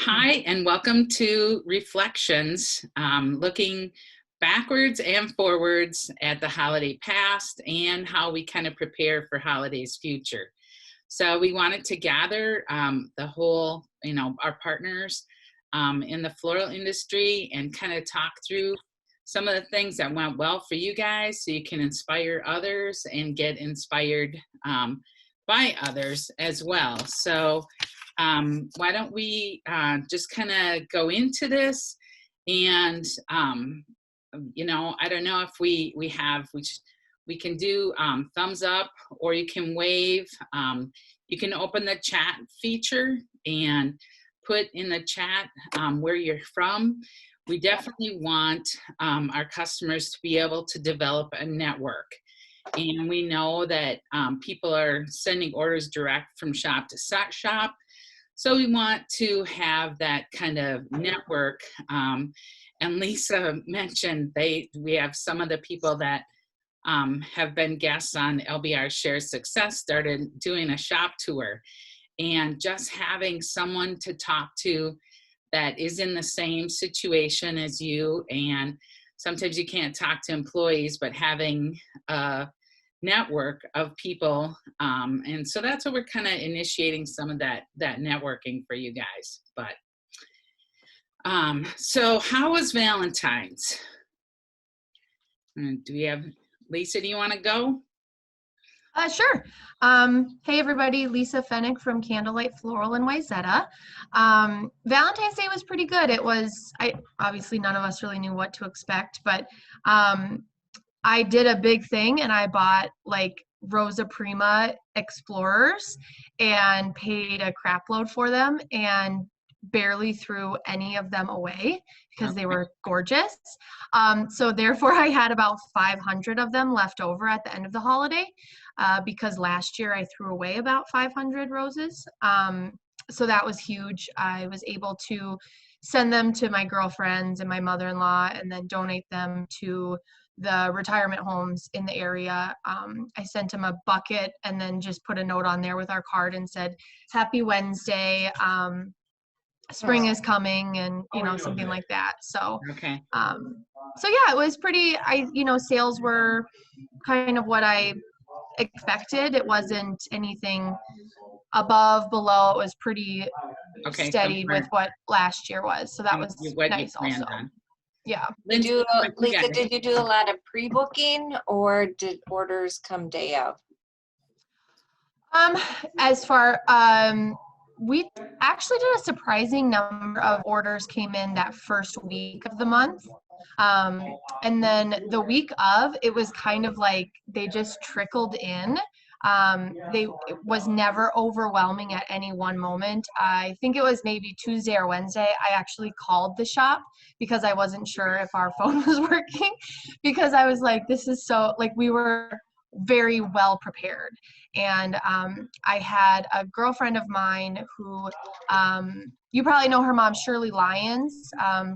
Hi, and welcome to Reflections, looking backwards and forwards at the holiday past and how we kind of prepare for holidays future. So we wanted to gather the whole, our partners in the floral industry and kind of talk through some of the things that went well for you guys so you can inspire others and get inspired by others as well. So why don't we just kind of go into this and I don't know if we can do thumbs up, or you can wave. You can open the chat feature and put in the chat where you're from. We definitely want our customers to be able to develop a network. And we know that people are sending orders direct from shop to shop. So we want to have that kind of network. And Lisa mentioned we have some of the people that have been guests on LBR Share Success started doing a shop tour. And just having someone to talk to that is in the same situation as you. And sometimes you can't talk to employees, but having a network of people, and so that's what we're kind of initiating some of that networking for you guys. But so how was Valentine's? Do we have Lisa? Do you want to go? Sure. Hey everybody, Lisa Fennick from Candlelight Floral in Wayzata. Valentine's Day was pretty good. Obviously none of us really knew what to expect, but I did a big thing and I bought like Rosa Prima Explorers and paid a crap load for them and barely threw any of them away because they were gorgeous. So therefore I had about 500 of them left over at the end of the holiday because last year I threw away about 500 roses. So that was huge. I was able to send them to my girlfriends and my mother-in-law and then donate them to the retirement homes in the area. I sent him a bucket and then just put a note on there with our card and said, "Happy Wednesday, spring is coming," and something like that. So, Okay. So yeah, it was pretty. Sales were kind of what I expected. It wasn't anything above, below. It was pretty steady with what last year was. So that was nice also. Yeah. Lisa, did you do a lot of pre-booking or did orders come day of? We actually did a surprising number of orders came in that first week of the month. And then the week of, it was kind of like they just trickled in. It was never overwhelming at any one moment. I think it was maybe Tuesday or Wednesday. I actually called the shop because I wasn't sure if our phone was working, because I was like, this is so, like, we were very well prepared. And I had a girlfriend of mine who, you probably know her mom, Shirley Lyons,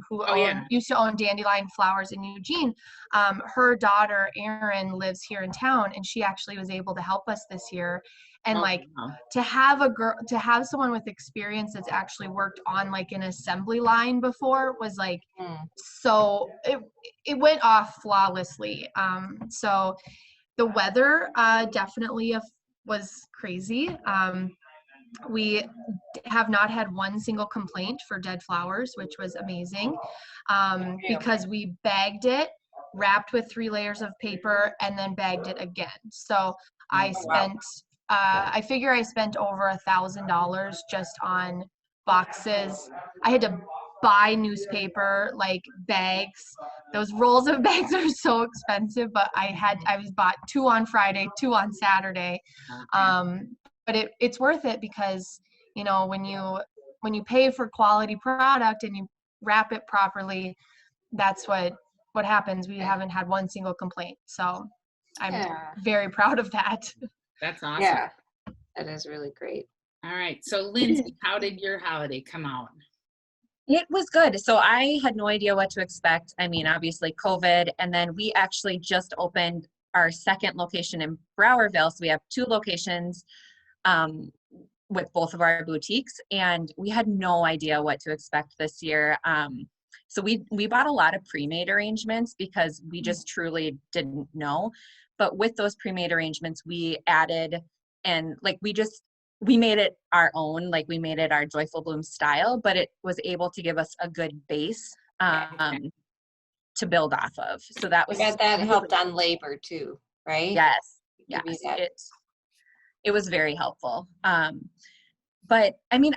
who used to own Dandelion Flowers in Eugene. Her daughter, Erin, lives here in town, and she actually was able to help us this year. And to have someone with experience that's actually worked on like an assembly line before was like, so it went off flawlessly. So the weather definitely was crazy. We have not had one single complaint for dead flowers, which was amazing, because we bagged it, wrapped with 3 layers of paper, and then bagged it again. So I figure I spent over $1,000 just on boxes. I had to buy newspaper, like bags. Those rolls of bags are so expensive, but I was bought 2 on Friday, 2 on Saturday. But it's worth it because, when you pay for quality product and you wrap it properly, that's what happens. We haven't had one single complaint. So I'm very proud of that. That's awesome. Yeah, that is really great. All right. So Lindsay, how did your holiday come out? It was good. So I had no idea what to expect. I mean, obviously COVID, and then we actually just opened our second location in Browerville. So we have 2 locations. with both of our boutiques, and we had no idea what to expect this year. So we bought a lot of pre-made arrangements because we just truly didn't know. But with those pre-made arrangements, we added, and like we made it our own, like we made it our Joyful Bloom style, but it was able to give us a good base to build off of. So that was, I bet that really, helped on labor too, right? yes, Give you yes, that. it was very helpful. But I mean,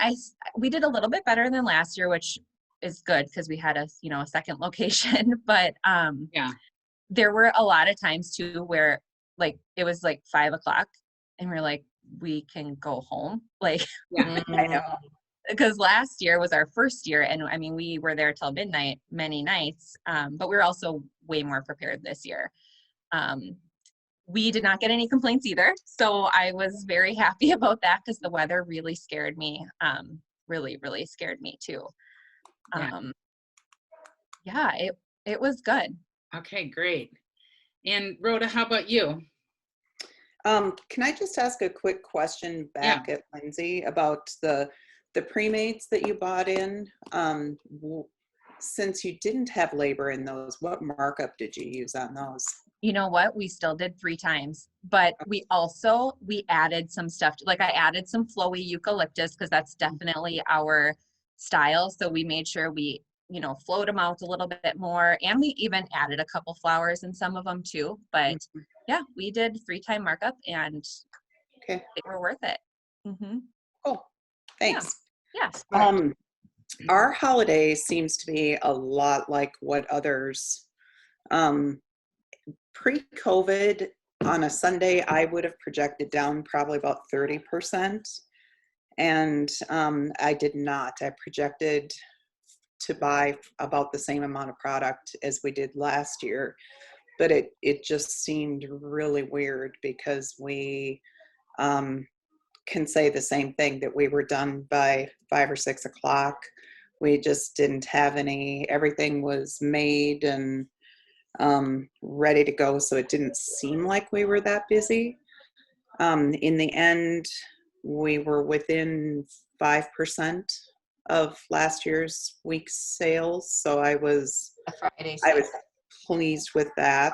we did a little bit better than last year, which is good because we had a second location. But Yeah. there were a lot of times too where like it was like 5 o'clock and we're like, we can go home. Like, Yeah. I know. Because last year was our first year, and I mean, we were there till midnight many nights, but we were also way more prepared this year. We did not get any complaints either, so I was very happy about that because the weather really scared me, really, really scared me too. Yeah, it was good. Okay, great. And Rhoda, how about you? Can I just ask a quick question back at Lindsay about the pre-mates that you bought in? Since you didn't have labor in those, what markup did you use on those? You know what? We still did 3 times, but we added some stuff. Like I added some flowy eucalyptus because that's definitely our style. So we made sure we, flowed them out a little bit more, and we even added a couple flowers in some of them too. But yeah, we did 3-time markup, and they were worth it. Mm-hmm. Cool. Thanks. Yes. Our holiday seems to be a lot like what others. Pre-COVID, on a Sunday, I would have projected down probably about 30%. And I did not. I projected to buy about the same amount of product as we did last year. But it just seemed really weird because we can say the same thing, that we were done by 5 or 6 o'clock. We just didn't have everything was made and ready to go. So it didn't seem like we were that busy. In the end, we were within 5% of last year's week's sales. So I was pleased with that.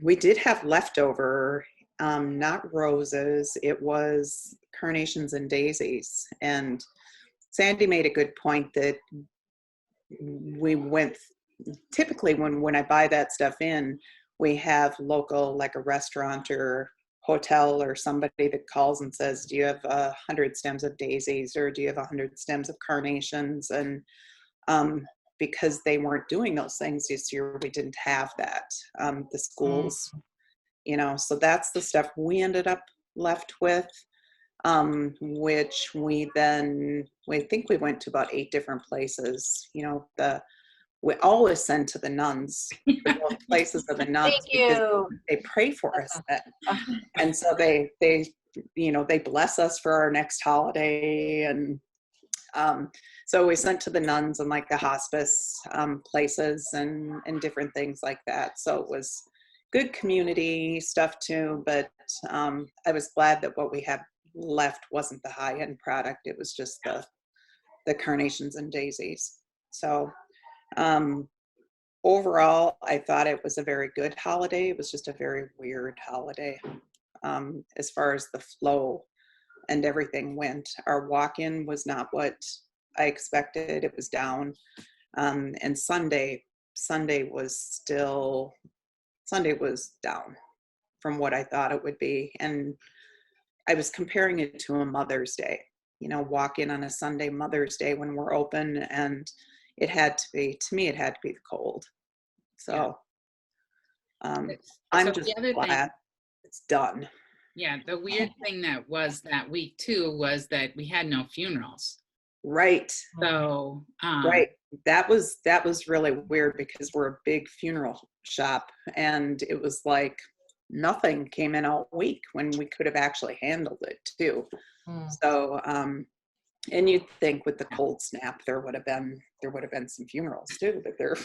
We did have leftover, not roses, it was carnations and daisies. And Sandy made a good point that we went, typically when I buy that stuff in, we have local, like a restaurant or hotel or somebody that calls and says, do you have 100 stems of daisies, or do you have 100 stems of carnations? And because they weren't doing those things this year, we didn't have that. The schools, so that's the stuff we ended up left with, which we think we went to about 8 different places. We always send to the nuns, for those places of the nuns. Thank you. They pray for us then. And so they bless us for our next holiday. And so we sent to the nuns and like the hospice places and different things like that. So it was good community stuff too. But I was glad that what we had left wasn't the high-end product. It was just the carnations and daisies. So overall, I thought it was a very good holiday. It was just a very weird holiday as far as the flow and everything went. Our walk-in was not what I expected. It was down. And Sunday was down from what I thought it would be. And I was comparing it to a Mother's Day, walk in on a Sunday, Mother's Day, when we're open, and it had to be the cold. So I'm just glad it's done. Yeah, the weird thing that was that week too was that we had no funerals. Right. So right. That was really weird because we're a big funeral shop, and it was like nothing came in all week when we could have actually handled it too. So and you'd think with the cold snap there would have been some funerals too, but there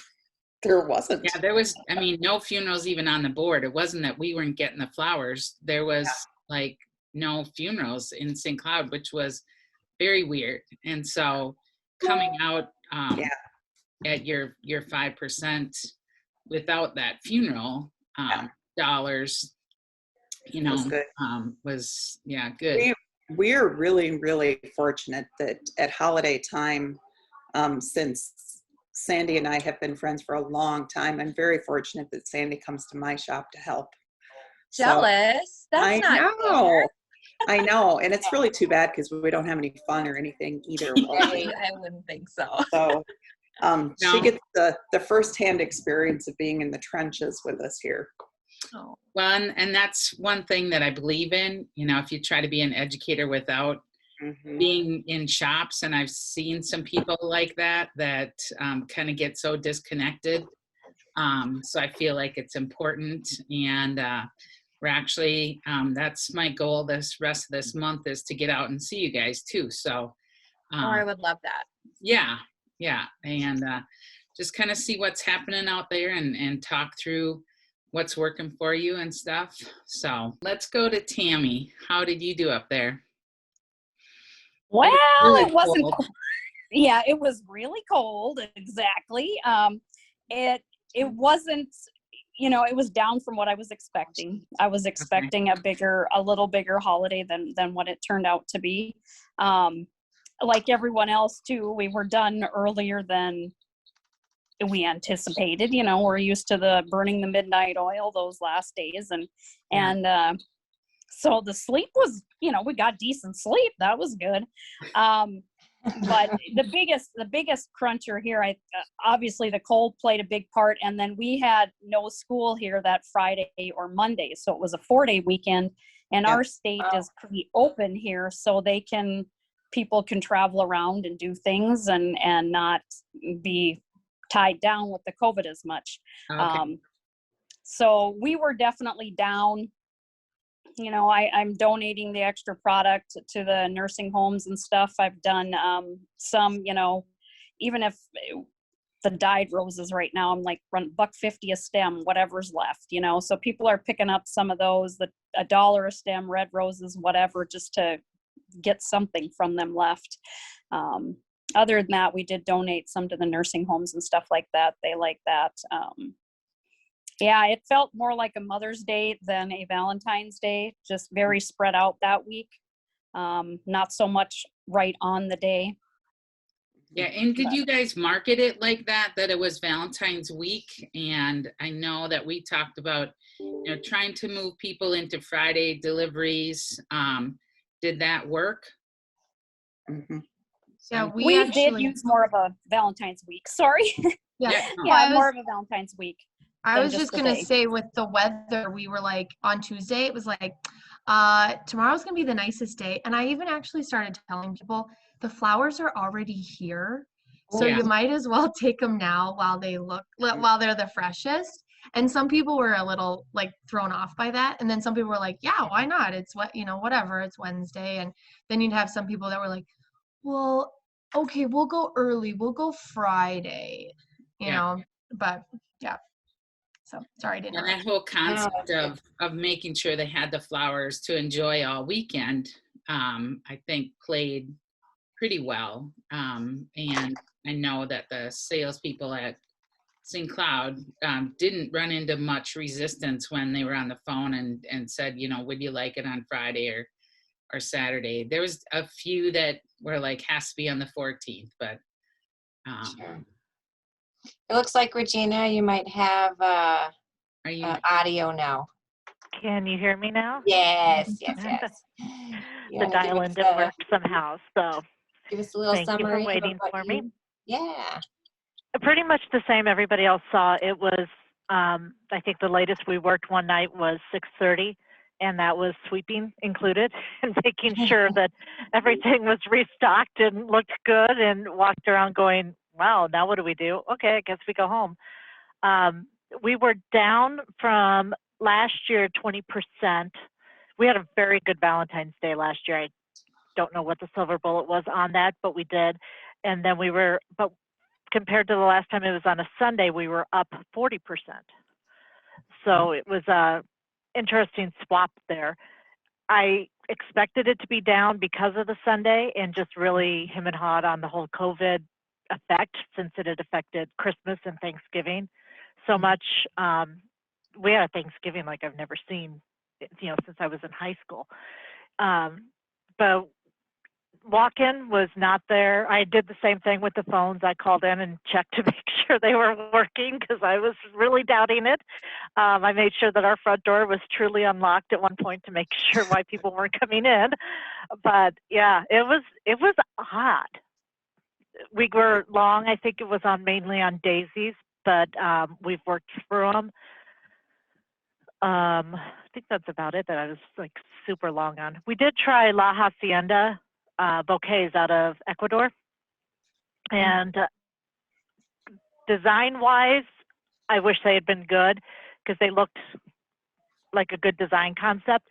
wasn't. Yeah, there was, no funerals even on the board. It wasn't that we weren't getting the flowers. There was like no funerals in St. Cloud, which was very weird. And so coming out Yeah. at your 5% without that funeral dollars, Was good. was good. We're really, really fortunate that at holiday time, since Sandy and I have been friends for a long time, I'm very fortunate that Sandy comes to my shop to help. Jealous. That's not fair. I know. And it's really too bad because we don't have any fun or anything either. Right, I wouldn't think so. So No. she gets the firsthand experience of being in the trenches with us here. Oh. Well, and that's one thing that I believe in, if you try to be an educator without being in shops, and I've seen some people like that kind of get so disconnected. So I feel like it's important, and we're actually, that's my goal this rest of this month is to get out and see you guys too. So I would love that. Yeah. And just kind of see what's happening out there and talk through what's working for you and stuff. So let's go to Tammy. How did you do up there? Well, Really it wasn't. cold. Yeah, it was really cold. Exactly. It wasn't. It was down from what I was expecting. I was expecting a little bigger holiday than what it turned out to be. Like everyone else too, we were done earlier than we anticipated. We're used to the burning the midnight oil those last days, and so the sleep was, we got decent sleep. That was good. But the biggest cruncher here, obviously the cold played a big part, and then we had no school here that Friday or Monday, so it was a 4-day weekend, and our state is pretty open here, so people can travel around and do things and not be tied down with the COVID as much. Okay. So we were definitely down. I'm donating the extra product to the nursing homes and stuff. I've done some, even if the dyed roses right now, I'm like run $1.50 a stem, whatever's left, so people are picking up some of those, $1 a stem, red roses, whatever, just to get something from them left. Other than that, we did donate some to the nursing homes and stuff like that. They like that. Yeah, it felt more like a Mother's Day than a Valentine's Day, just very spread out that week. Not so much right on the day. Yeah, and did you guys market it like that it was Valentine's week? And I know that we talked about, trying to move people into Friday deliveries. Did that work? Mm-hmm. Yeah, we did use more of a Valentine's week. Sorry. Yeah, more of a Valentine's week. I was just going to say, with the weather, we were like, on Tuesday, it was like, tomorrow's going to be the nicest day. And I even actually started telling people the flowers are already here. So you might as well take them now while they're the freshest. And some people were a little like thrown off by that. And then some people were like, yeah, why not? It's whatever, it's Wednesday. And then you'd have some people that were like, well, okay, we'll go early. We'll go Friday, but yeah. So sorry to interrupt. And that whole concept of making sure they had the flowers to enjoy all weekend, I think played pretty well. And I know that the salespeople at St. Cloud didn't run into much resistance when they were on the phone and said, would you like it on Friday or Saturday? There was a few that were like, has to be on the 14th, but. Sure. It looks like, Regina, you might have audio now. Can you hear me now? Yes. The dial-in didn't work somehow, so give us a little thank summary. you for waiting for me. Yeah. Pretty much the same everybody else saw. It was, I think the latest we worked one night was 6:30, and that was sweeping included and making sure that everything was restocked and looked good, and walked around going, wow, now what do we do? Okay, I guess we go home. We were down from last year 20%. We had a very good Valentine's Day last year. I don't know what the silver bullet was on that, but we did. And then but compared to the last time it was on a Sunday, we were up 40%. So it was a interesting swap there. I expected it to be down because of the Sunday and just really him and hawed on the whole COVID effect since it had affected Christmas and Thanksgiving so much. We had a Thanksgiving like I've never seen, since I was in high school. But walk-in was not there. I did the same thing with the phones. I called in and checked to make sure they were working because I was really doubting it. I made sure that our front door was truly unlocked at one point to make sure why people weren't coming in. But yeah, it was odd. We were long. I think it was mainly on daisies, but we've worked through them. I think that's about it that I was like super long on. We did try La Hacienda bouquets out of Ecuador, and design-wise, I wish they had been good because they looked like a good design concept.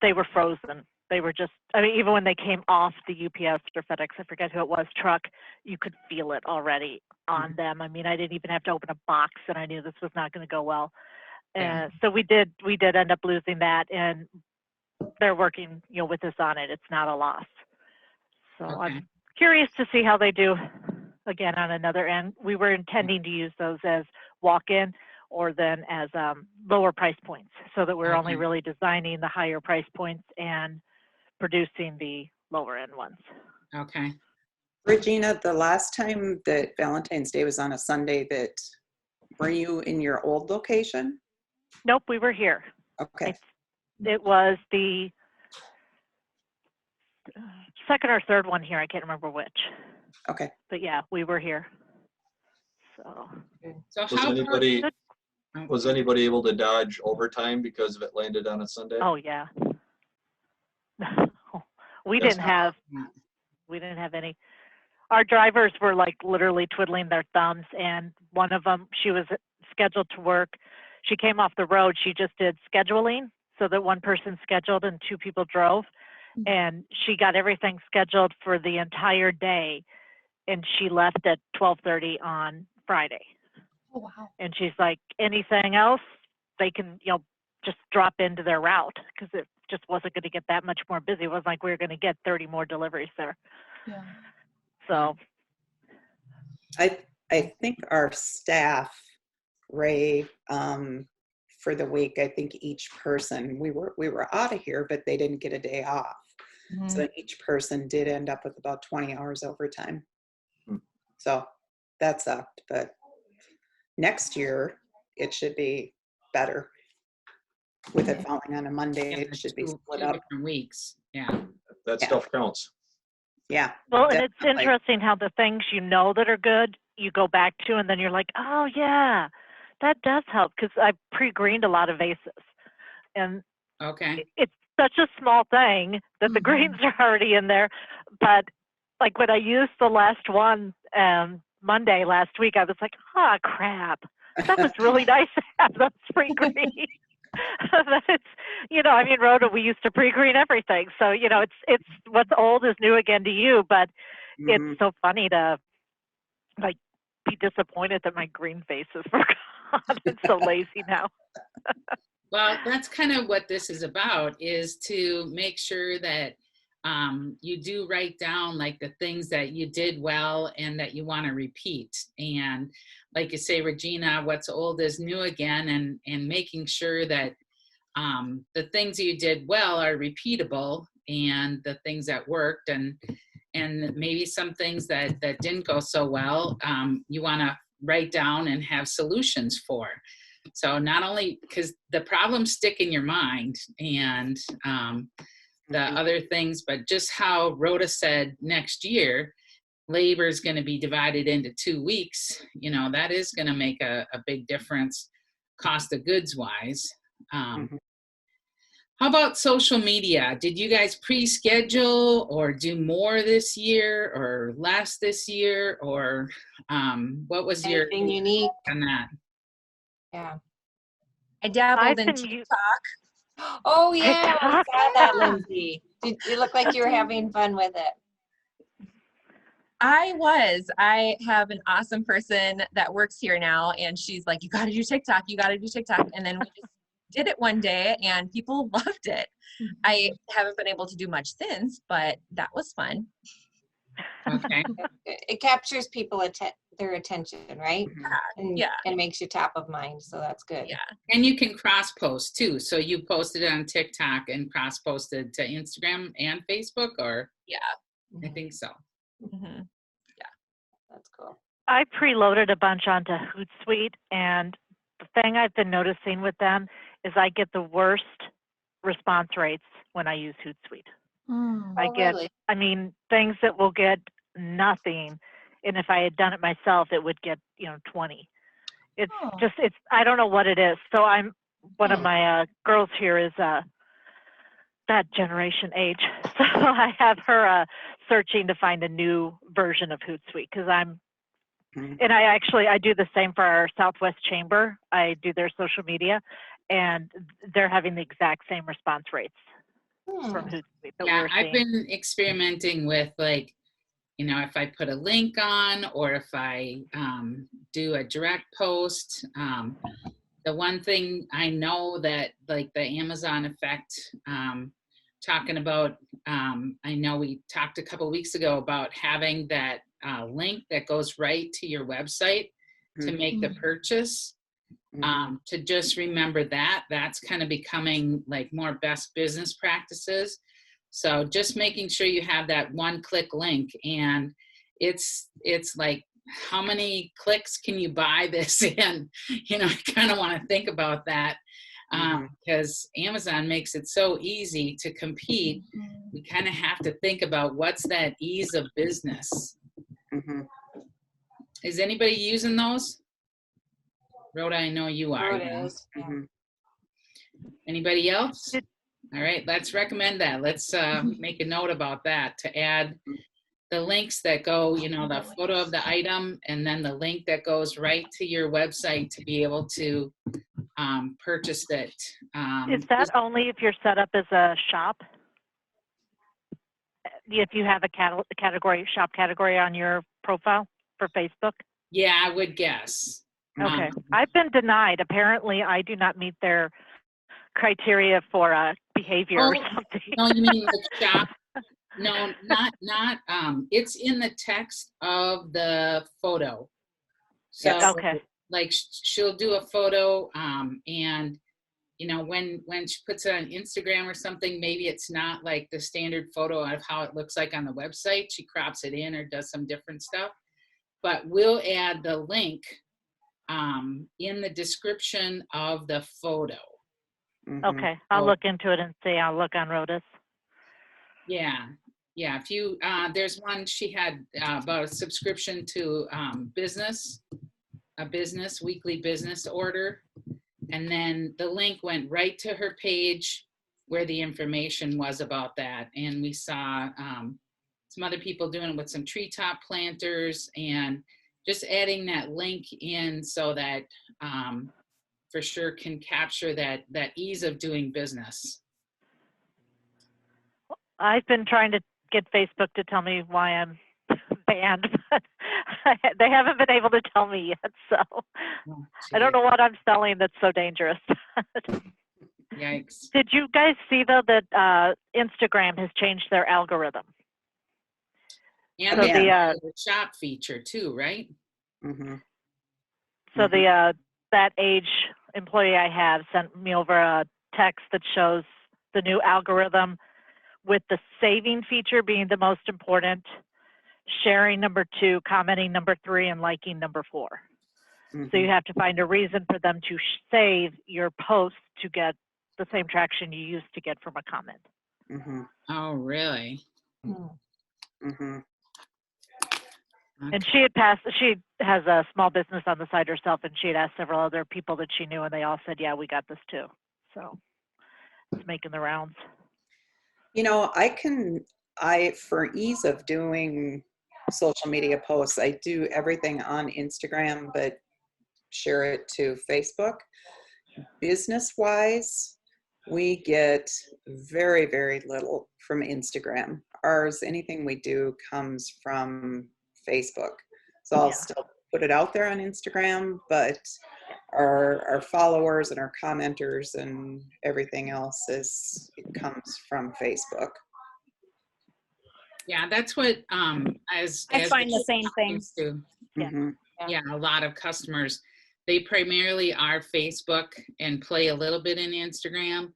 They were frozen. They were just, I mean, even when they came off the UPS or FedEx, I forget who it was, truck, you could feel it already on them. I mean, I didn't even have to open a box and I knew this was not going to go well. So we did end up losing that, and they're working, with us on it. It's not a loss. So I'm curious to see how they do again on another end. We were intending to use those as walk-in or then as lower price points, so that we're only really designing the higher price points and producing the lower end ones. Okay. Regina, the last time that Valentine's Day was on a Sunday, were you in your old location? Nope, we were here. Okay. It was the second or third one here. I can't remember which. Okay. But yeah, we were here. So was anybody able to dodge overtime because of it landed on a Sunday? Oh yeah. We didn't have any. Our drivers were like literally twiddling their thumbs, and one of them, she was scheduled to work. She came off the road. She just did scheduling so that one person scheduled and two people drove, and she got everything scheduled for the entire day, and she left at 12:30 on Friday. Oh, wow. And she's like, anything else, they can, just drop into their route, because it just wasn't going to get that much more busy. It wasn't like we were going to get 30 more deliveries there. Yeah. So I think our staff, Ray, for the week, I think each person, we were out of here, but they didn't get a day off. Mm-hmm. So each person did end up with about 20 hours overtime. So that sucked, but next year it should be better. With it falling on a Monday, it should be split up. Different weeks. Yeah. That stuff counts. Yeah. Well, and it's interesting how the things that are good, you go back to, and then you're like, oh yeah, that does help, because I pre-greened a lot of vases, and it's such a small thing that the greens are already in there. But like when I used the last one Monday last week, I was like, oh crap, that was really nice to have those pre-green. It's, Rhoda, we used to pre-green everything. So, it's what's old is new again to you, but it's so funny to like be disappointed that my green vases were gone. I'm so lazy now. Well, that's kind of what this is about, is to make sure that you do write down like the things that you did well and that you want to repeat. And like you say, Regina, what's old is new again, and making sure that the things you did well are repeatable, and the things that worked and maybe some things that didn't go so well, you want to write down and have solutions for. So not only because the problems stick in your mind and the other things, but just how Rhoda said next year, labor is going to be divided into 2 weeks. That is going to make a big difference cost of goods wise. How about social media? Did you guys pre-schedule or do more this year or less this year, or what was your anything unique on that? Yeah. I dabbled in TikTok. Oh yeah, I saw that, Lindsay. You look like you were having fun with it. I have an awesome person that works here now, and she's like, you got to do TikTok. You got to do TikTok. And then we just did it one day and people loved it. I haven't been able to do much since, but that was fun. Okay. It captures people their attention, right? And, Yeah. and makes you top of mind. So that's good. Yeah. And you can cross post too. So you posted it on TikTok and cross posted to Instagram and Facebook, or? Yeah. I think so. Mm-hmm. That's cool. I preloaded a bunch onto Hootsuite, and the thing I've been noticing with them is I get the worst response rates when I use Hootsuite. I get, really? I mean, things that will get nothing, and if I had done it myself, it would get 20. It's just, I don't know what it is. So one of my girls here is that generation age, so I have her searching to find a new version of Hootsuite, because and I do the same for our Southwest Chamber. I do their social media, and they're having the exact same response rates from Hootsuite that Yeah, we're I've seeing. been experimenting with, like, if I put a link on, or if I do a direct post. The one thing I know that, like, the Amazon effect, talking about, I know we talked a couple weeks ago about having that link that goes right to your website to make the purchase. To just remember that's kind of becoming like more best business practices. So just making sure you have that one-click link, and it's like, how many clicks can you buy this in? I kind of want to think about that, because Amazon makes it so easy to compete. We kind of have to think about what's that ease of business. Is anybody using those? Rhoda, I know you are. Rhoda is, yeah. Anybody else? All right, let's recommend that. Let's make a note about that, to add the links that go, the photo of the item, and then the link that goes right to your website to be able to purchase it. Is that only if you're set up as a shop? If you have a shop category on your profile for Facebook? Yeah, I would guess. Okay. I've been denied. Apparently, I do not meet their criteria for behavior or something. No, you mean the shop? No, not. It's in the text of the photo. So, okay. Like, she'll do a photo, and when she puts it on Instagram or something, maybe it's not like the standard photo of how it looks like on the website. She crops it in or does some different stuff. But we'll add the link in the description of the photo. Okay, I'll look into it and see. I'll look on Rhoda's. Yeah. If you, there's one she had about a subscription to a weekly business order. And then the link went right to her page where the information was about that. And we saw some other people doing it with some treetop planters, and just adding that link in so that for sure can capture that ease of doing business. I've been trying to get Facebook to tell me why I'm banned, but they haven't been able to tell me yet. So I don't know what I'm selling that's so dangerous. Yikes. Did you guys see, though, that Instagram has changed their algorithm? And so the shop feature too, right? So that age employee I have sent me over a text that shows the new algorithm, with the saving feature being the most important, sharing number 2, commenting number 3, and liking number 4. So you have to find a reason for them to save your post to get the same traction you used to get from a comment. Oh, really? And she has a small business on the side herself, and she had asked several other people that she knew, and they all said, yeah, we got this too. So it's making the rounds. For ease of doing social media posts, I do everything on Instagram, but share it to Facebook. Business-wise, we get very, very little from Instagram. Anything we do comes from Facebook. So I'll still put it out there on Instagram, but our followers and our commenters and everything else comes from Facebook. Yeah, that's what I find the same thing. used to. Mhm. Yeah, a lot of customers, they primarily are Facebook and play a little bit in Instagram.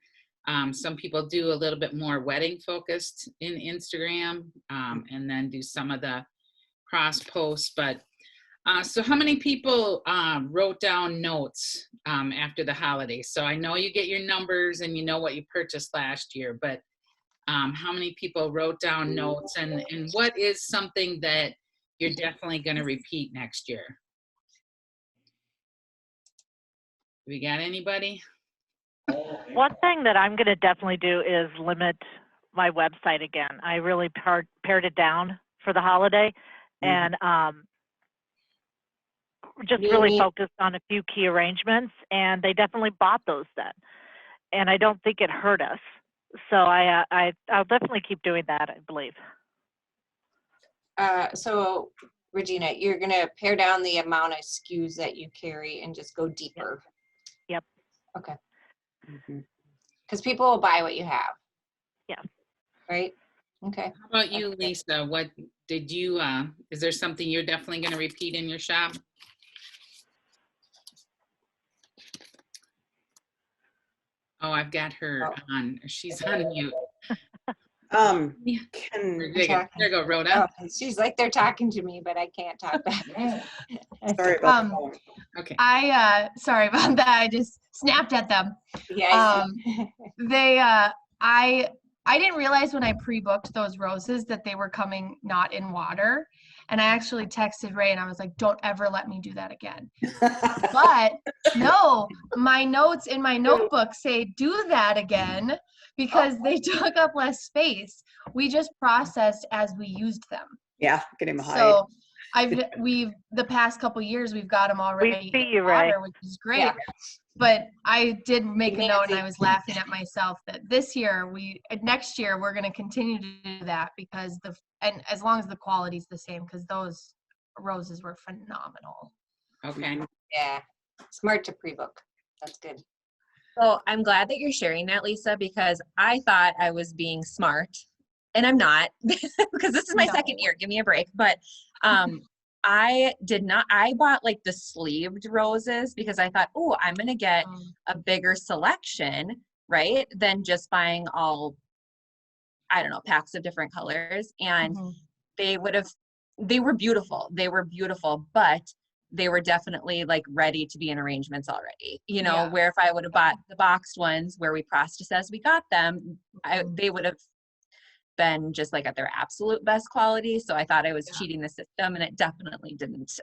Some people do a little bit more wedding focused in Instagram, and then do some of the cross posts. But so how many people wrote down notes after the holidays? So I know you get your numbers and you know what you purchased last year, but how many people wrote down notes, and what is something that you're definitely going to repeat next year? We got anybody? One thing that I'm going to definitely do is limit my website again. I really pared it down for the holiday, and just really focused on a few key arrangements, and they definitely bought those then. And I don't think it hurt us. So I'll definitely keep doing that, I believe. So Regina, you're gonna pare down the amount of SKUs that you carry and just go deeper. Yep. Okay. Because people will buy what you have. Yeah. Right? Okay. How about you, Lisa? What did you, is there something you're definitely going to repeat in your shop? Oh, I've got her on. She's on mute. There you go, Rhoda. Oh, she's like, they're talking to me, but I can't talk back. Sorry about that. Okay. Sorry about that. I just snapped at them. Yeah. I didn't realize when I pre-booked those roses that they were coming not in water. And I actually texted Ray and I was like, don't ever let me do that again. But no, my notes in my notebook say do that again because they took up less space. We just processed as we used them. Yeah, get him a hide. So the past couple years we've got them already in water, which is great. Yeah. But I did make a note and I was laughing at myself that next year we're going to continue to do that because and as long as the quality's the same, because those roses were phenomenal. Okay. Yeah. Smart to pre-book. That's good. So I'm glad that you're sharing that, Lisa, because I thought I was being smart and I'm not because this is my second year. Give me a break. But I bought like the sleeved roses because I thought, oh, I'm going to get a bigger selection, right? Than just buying all, I don't know, packs of different colors. And they were beautiful. They were beautiful, but they were definitely like ready to be in arrangements already, where if I would have bought the boxed ones where we processed as we got them, they would have been just like at their absolute best quality. So I thought I was cheating the system and it definitely didn't.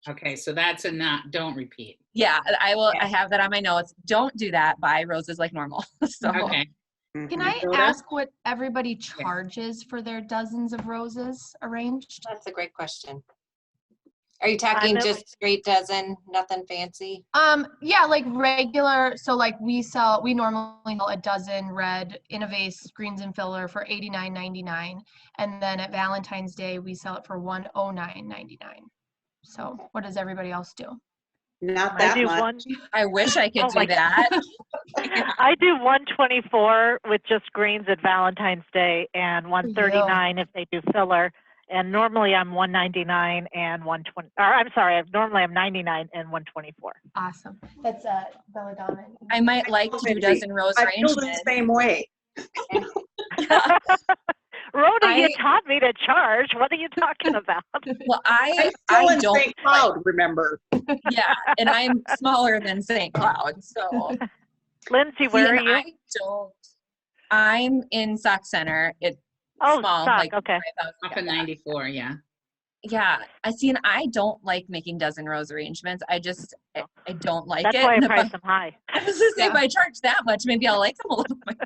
Okay. So that's don't repeat. Yeah. I have that on my notes. Don't do that. Buy roses like normal. So. Okay. Can I ask what everybody charges for their dozens of roses arranged? That's a great question. Are you talking just straight dozen, nothing fancy? Yeah, like regular. So like we normally sell a dozen red in a vase, greens and filler for $89.99, and then at Valentine's Day we sell it for $109.99. So what does everybody else do? Not that much. I wish I could do that. I do 124 with just greens at Valentine's Day and 139 if they do filler. And normally I'm 199 and 120. Or I'm sorry, normally I'm 99 and 124. Awesome. That's Belladonna. I might like to do dozen rose arrangements. I feel the same way. Rhoda, you taught me to charge. What are you talking about? Well, I don't. St. Cloud, remember? Yeah, and I'm smaller than St. Cloud. So, Lindsay, where are you? I'm in Sauk Center. It's small, Sauk, like okay. Off of 94, yeah. Yeah, I see, and I don't like making dozen rose arrangements. I don't like it. That's why I price them high. I was gonna say, if I charge that much, maybe I'll like them a little bit.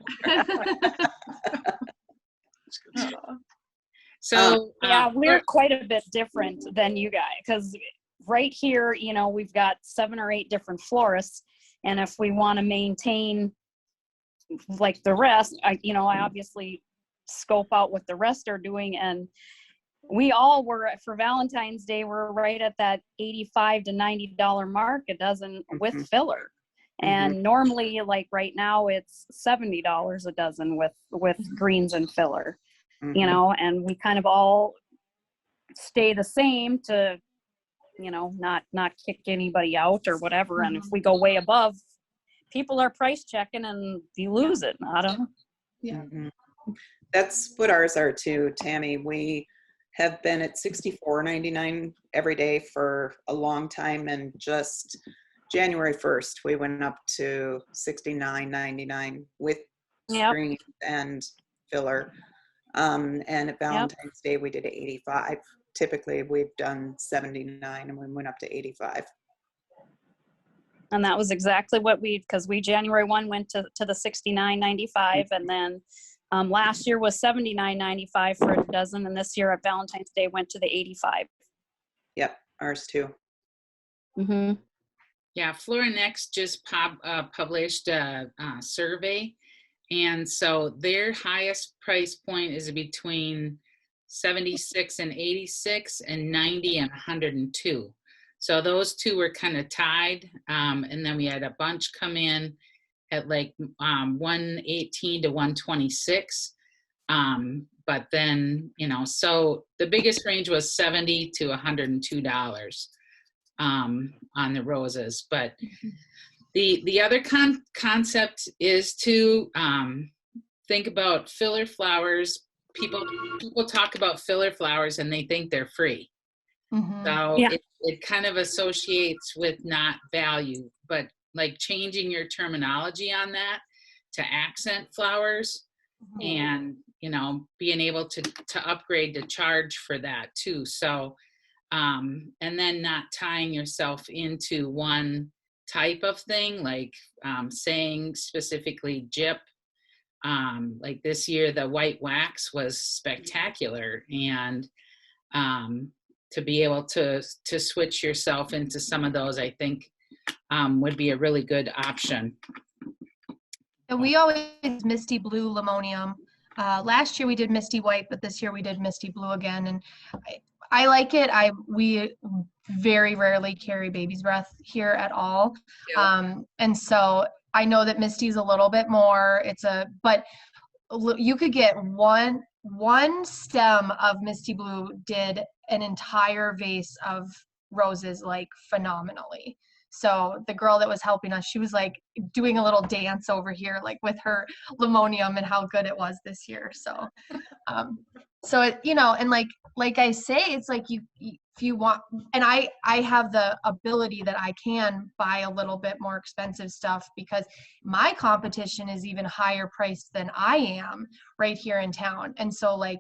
So yeah, we're quite a bit different than you guys because right here, we've got 7 or 8 different florists, and if we want to maintain like the rest, I obviously scope out what the rest are doing, and we all were for Valentine's Day, we're right at that $85 to $90 mark a dozen with filler. And normally, like right now, it's $70 a dozen with greens and filler, you know, and we kind of all stay the same to, you know, not kick anybody out or whatever. And if we go way above, people are price checking and you lose it. I don't know. Yeah. That's what ours are too, Tammy. We have been at $64.99 every day for a long time, and just January 1st we went up to $69.99 with screen and filler. And at Valentine's Day we did 85. Typically we've done 79 and we went up to 85. And that was exactly what because we January 1 went to the $69.95, and then last year was $79.95 for a dozen, and this year at Valentine's Day went to the 85. Yep, ours too. Yeah, FloraNext just published a survey, and so their highest price point is between 76 and 86, and 90 and 102. So those two were kind of tied, and then we had a bunch come in at like 118 to 126. But then, you know, so the biggest range was $70 to $102 on the roses. But the other concept is to think about filler flowers. People talk about filler flowers and they think they're free. So it kind of associates with not value, but like changing your terminology on that to accent flowers, and, you know, being able to upgrade to charge for that too. So, and then not tying yourself into one type of thing, like saying specifically gyp. Like this year, the white wax was spectacular, and to be able to switch yourself into some of those, I think would be a really good option. And we always Misty Blue Limonium. Last year we did Misty White, but this year we did Misty Blue again, and I like it. We very rarely carry baby's breath here at all, and so I know that Misty's a little bit more. But you could get one stem of Misty Blue did an entire vase of roses like phenomenally. So the girl that was helping us, she was like doing a little dance over here, like with her limonium and how good it was this year. So, so it, you know, and like I say, it's like if you want, and I have the ability that I can buy a little bit more expensive stuff because my competition is even higher priced than I am right here in town. And so like,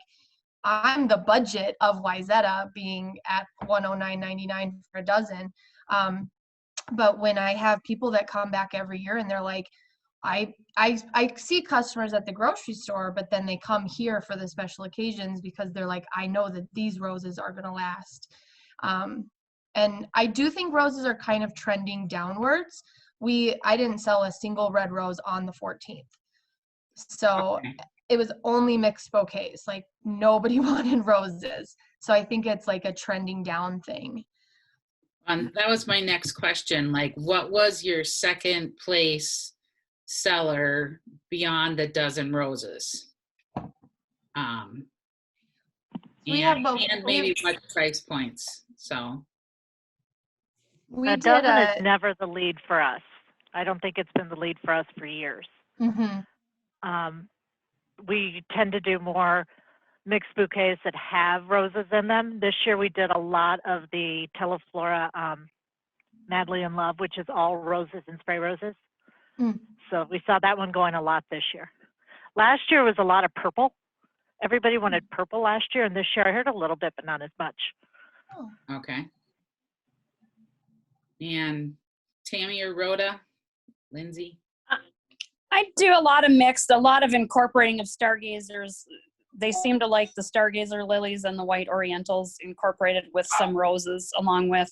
I'm the budget of Wyzetta being at $109.99 for a dozen. But when I have people that come back every year and they're like, I see customers at the grocery store, but then they come here for the special occasions because they're like, I know that these roses are going to last. And I do think roses are kind of trending downwards. I didn't sell a single red rose on the 14th. So it was only mixed bouquets. Like nobody wanted roses. So I think it's like a trending down thing. That was my next question. Like, what was your second place seller beyond the dozen roses? And maybe what price points? So A dozen is never the lead for us. I don't think it's been the lead for us for years. We tend to do more mixed bouquets that have roses in them. This year we did a lot of the Teleflora Madly in Love, which is all roses and spray roses. So we saw that one going a lot this year. Last year was a lot of purple. Everybody wanted purple last year, and this year I heard a little bit, but not as much. Okay. And Tammy or Rhoda, Lindsay? I do a lot of mixed, a lot of incorporating of stargazers. They seem to like the stargazer lilies and the white orientals incorporated with some roses, along with,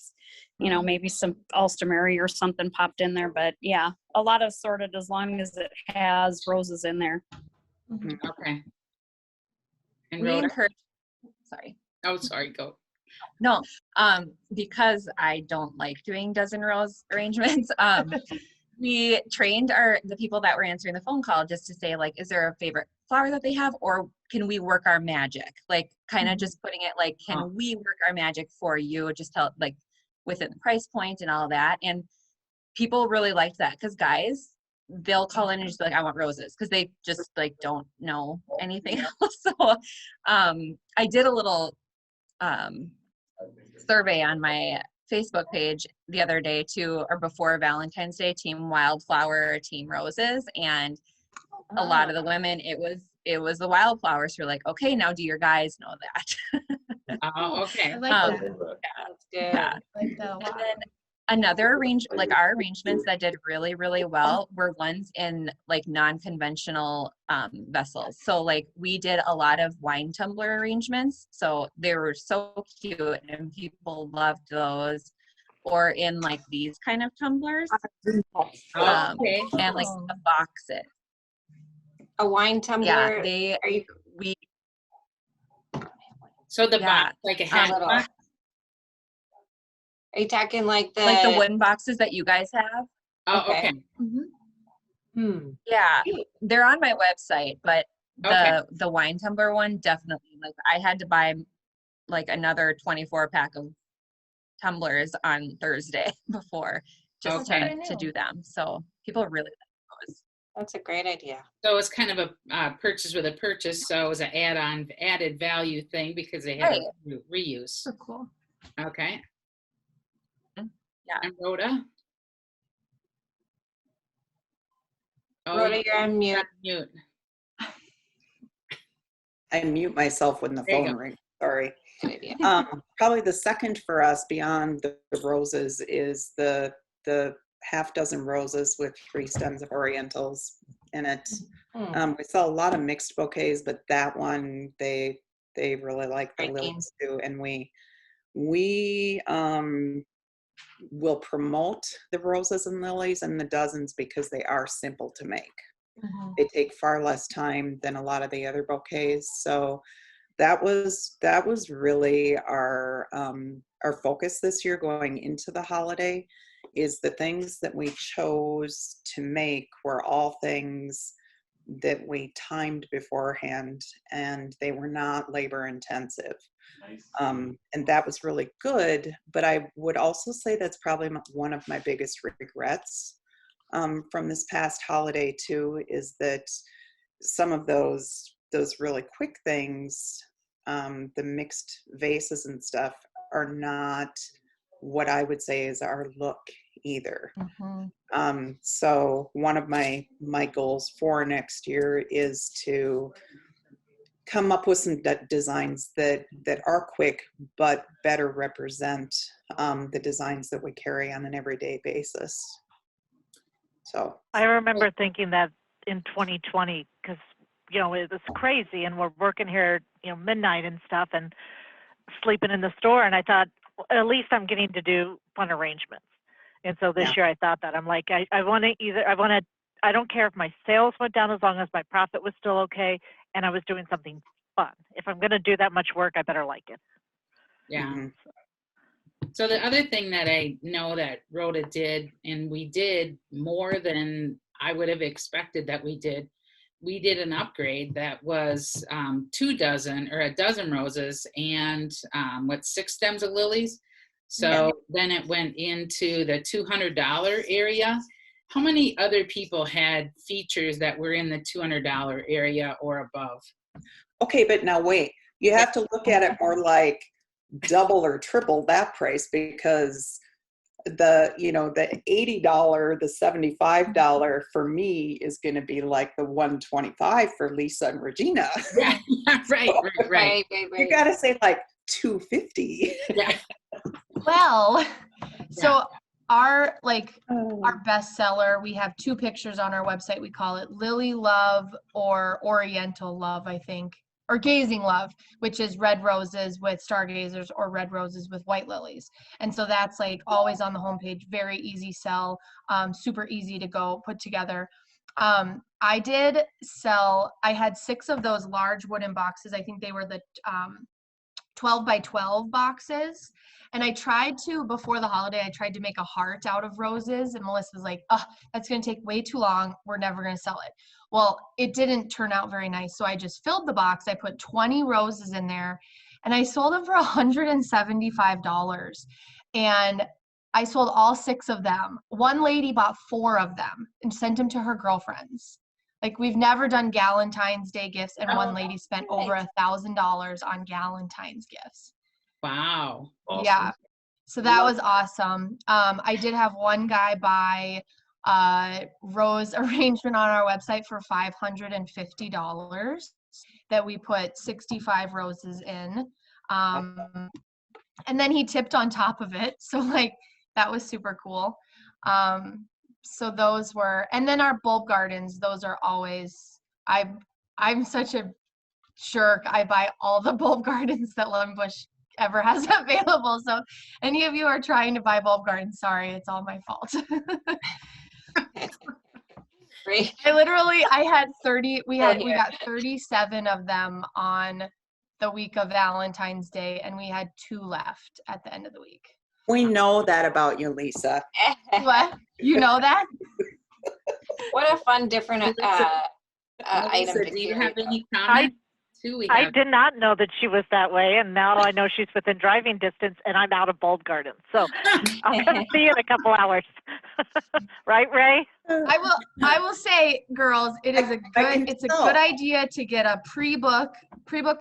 you know, maybe some Ulsterberry or something popped in there. But yeah, a lot of assorted as long as it has roses in there. Okay. And we Rhoda? encourage, sorry. Oh, sorry, go. No, because I don't like doing dozen rose arrangements, we trained the people that were answering the phone call just to say, like, is there a favorite flower that they have, or can we work our magic? Like, kind of just putting it like, can we work our magic for you? Just tell, like, within the price point and all that. And people really liked that, because guys, they'll call in and just be like, I want roses, because they just like don't know anything else. So I did a little survey on my Facebook page the other day too, or before Valentine's Day, team wildflower, team roses, and a lot of the women, it was the wildflowers who were like, okay, now do your guys know that? Oh, okay. I like that. That's good. Yeah. I like that a And lot. then another our arrangements that did really, really well were ones in like non-conventional vessels. So like we did a lot of wine tumbler arrangements. So they were so cute and people loved those. Or in like these kind of tumblers, Oh, okay. and like the boxes. A wine tumbler. Yeah, Are you we So the Yeah. box, like a hat little? box? Are you talking like the wooden boxes that you guys have? Oh, Okay. okay. Yeah, they're on my website, but Okay. the wine tumbler one, definitely, like I had to buy like another 24 pack of tumblers on Thursday before just Okay. to do them. So people really like those. That's a great idea. So it's kind of a purchase with a purchase. So it was an add-on, added value thing because they had Right. a reuse. So cool. Okay. Yeah. And Rhoda? Oh, Rhoda, you're on mute. mute. I mute myself when the There you phone go. rings. Sorry. Good idea. Probably the second for us beyond the roses is the half dozen roses with 3 stems of orientals in it. We saw a lot of mixed bouquets, but that one they really like the lilies too, and we will promote the roses and lilies and the dozens because they are simple to make. They take far less time than a lot of the other bouquets. So that was really our focus this year going into the holiday, is the things that we chose to make were all things that we timed beforehand, and they were not labor intensive. Nice. And that was really good. But I would also say that's probably one of my biggest regrets from this past holiday too, is that some of those really quick things, the mixed vases and stuff, are not what I would say is our look either. So one of my goals for next year is to come up with some designs that are quick but better represent the designs that we carry on an everyday basis. So I remember thinking that in 2020, because it was crazy, and we're working here, midnight and stuff, and sleeping in the store. And I thought, well, at least I'm getting to do fun arrangements. And so this year I thought that I'm like, I don't care if my sales went down as long as my profit was still okay, and I was doing something fun. If I'm going to do that much work, I better like it. Yeah. So the other thing that I know that Rhoda did, and we did more than I would have expected that we did an upgrade that was 2 dozen or a dozen roses and 6 stems of lilies. So then it went into the $200 area. How many other people had features that were in the $200 area or above? Okay, but now wait, you have to look at it more like double or triple that price, because the $80, the $75 for me is going to be like the $125 for Lisa and Regina. Yeah, right. You got to say like $250. Yeah. Well, so our bestseller, we have 2 pictures on our website. We call it Lily Love or Oriental Love, I think, or Gazing Love, which is red roses with stargazers or red roses with white lilies. And so that's like always on the homepage, very easy sell, super easy to go put together. I had 6 of those large wooden boxes. I think they were the 12 by 12 boxes. And I tried to, before the holiday, I tried to make a heart out of roses. And Melissa was like, oh, that's going to take way too long. We're never going to sell it. Well, it didn't turn out very nice. So I just filled the box. I put 20 roses in there and I sold them for $175. And I sold all 6 of them. One lady bought 4 of them and sent them to her girlfriends. Like, we've never done Valentine's Day gifts, and one lady spent over $1,000 on Valentine's gifts. Wow. Awesome. Yeah. So that was awesome. I did have one guy buy a rose arrangement on our website for $550 that we put 65 roses in. And then he tipped on top of it. So like, that was super cool. So those were, and then our bulb gardens, those are always, I'm such a jerk. I buy all the bulb gardens that Lembush ever has available. So any of you are trying to buy bulb gardens, sorry, it's all my fault. Great. I had 30, we got 37 of them on the week of Valentine's Day, and we had 2 left at the end of the week. We know that about you, Lisa. What? You know that? What a fun, different item Melissa, to do you carry. have any comments? I did not know that she was that way, and now I know she's within driving distance, and I'm out of bulb garden. So I'm going to see you in a couple hours. Right, Ray? I will say, girls, it's a good idea to get a pre-book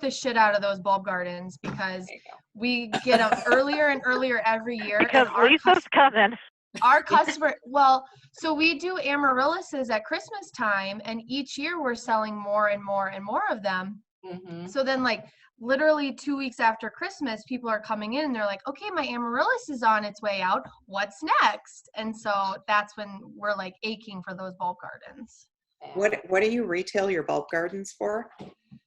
the shit out of those bulb gardens, because we get them earlier and earlier every year. Because Lisa's coming. Our customer, well, so we do amaryllises at Christmas time, and each year we're selling more and more and more of them. Mm-hmm. So then, like, literally 2 weeks after Christmas, people are coming in and they're like, okay, my amaryllis is on its way out. What's next? And so that's when we're like aching for those bulb gardens. What do you retail your bulb gardens for?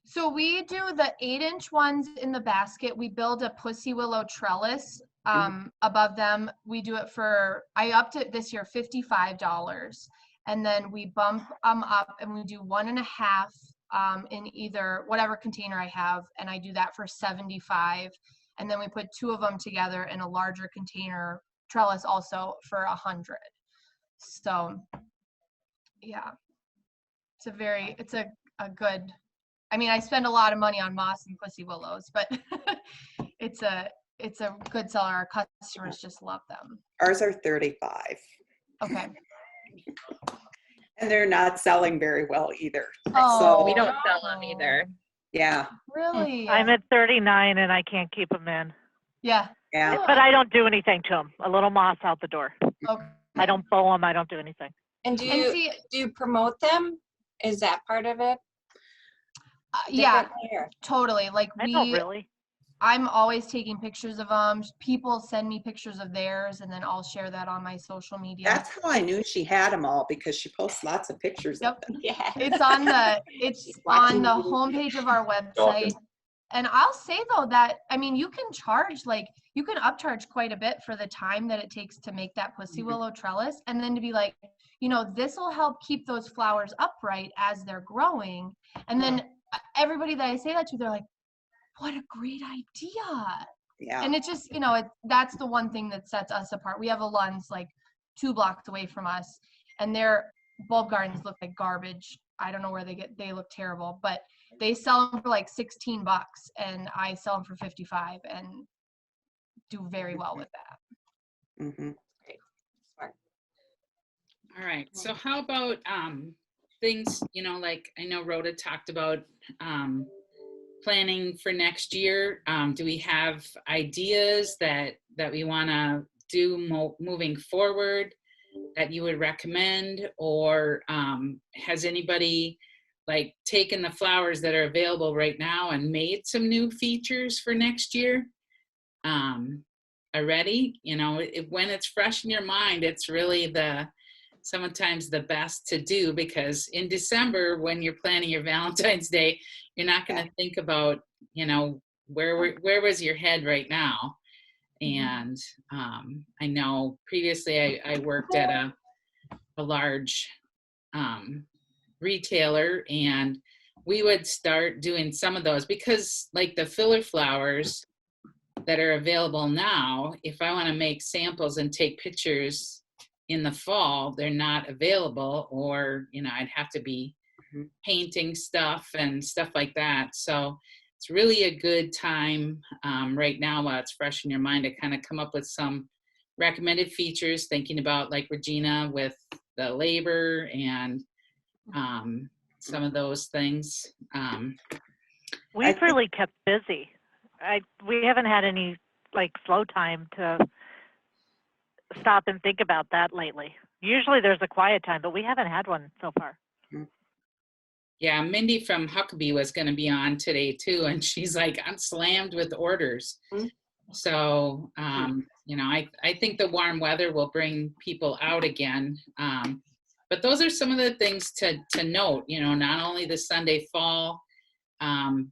So we do the 8-inch ones in the basket. We build a pussy willow trellis above them. We do it for, I upped it this year, $55. And then we bump up and we do 1.5 in either whatever container I have, and I do that for $75. And then we put 2 of them together in a larger container trellis also for $100. So yeah, it's a good, I mean, I spend a lot of money on moss and pussy willows, but it's a good seller. Our customers just love them. Ours are 35. Okay. And they're not selling very well either. Oh, So, We don't sell them either. yeah. Really? I'm at 39 and I can't keep them in. Yeah. Yeah. But I don't do anything to them. A little moss out the door. Okay. I don't bow them. I don't do anything. And do you promote them? Is that part of it? Yeah, totally. Like I don't really. I'm always taking pictures of them. People send me pictures of theirs, and then I'll share that on my social media. That's how I knew she had them all, because she posts lots of pictures of them. Yeah. It's on the homepage of our website. And I'll say though that, I mean, you can upcharge quite a bit for the time that it takes to make that pussy willow trellis. And then to be like, this will help keep those flowers upright as they're growing. And then everybody that I say that to, they're like, what a great idea. Yeah. And it's just, that's the one thing that sets us apart. We have a Lund's like 2 blocks away from us, and their bulb gardens look like garbage. I don't know where they look terrible, but they sell them for like $16 and I sell them for $55 and do very well with that. Mm-hmm. Great. Smart. All right. So how about things, like I know Rhoda talked about planning for next year. Do we have ideas that we want to do moving forward that you would recommend? Or has anybody like taken the flowers that are available right now and made some new features for next year already? When it's fresh in your mind, it's really sometimes the best to do, because in December, when you're planning your Valentine's Day, you're not going to think about, where was your head right now? And I know previously I worked at a large retailer, and we would start doing some of those, because like the filler flowers, that are available now, if I want to make samples and take pictures in the fall, they're not available, or, you know, I'd have to be painting stuff and stuff like that. So it's really a good time right now while it's fresh in your mind to kind of come up with some recommended features, thinking about like Regina with the labor and some of those things. We've really kept busy. We haven't had any like slow time to stop and think about that lately. Usually there's a quiet time, but we haven't had one so far. Yeah, Mindy from Huckabee was going to be on today too, and she's like, I'm slammed with orders. So, you know, I think the warm weather will bring people out again. But those are some of the things to note, you know, not only the Sunday fall,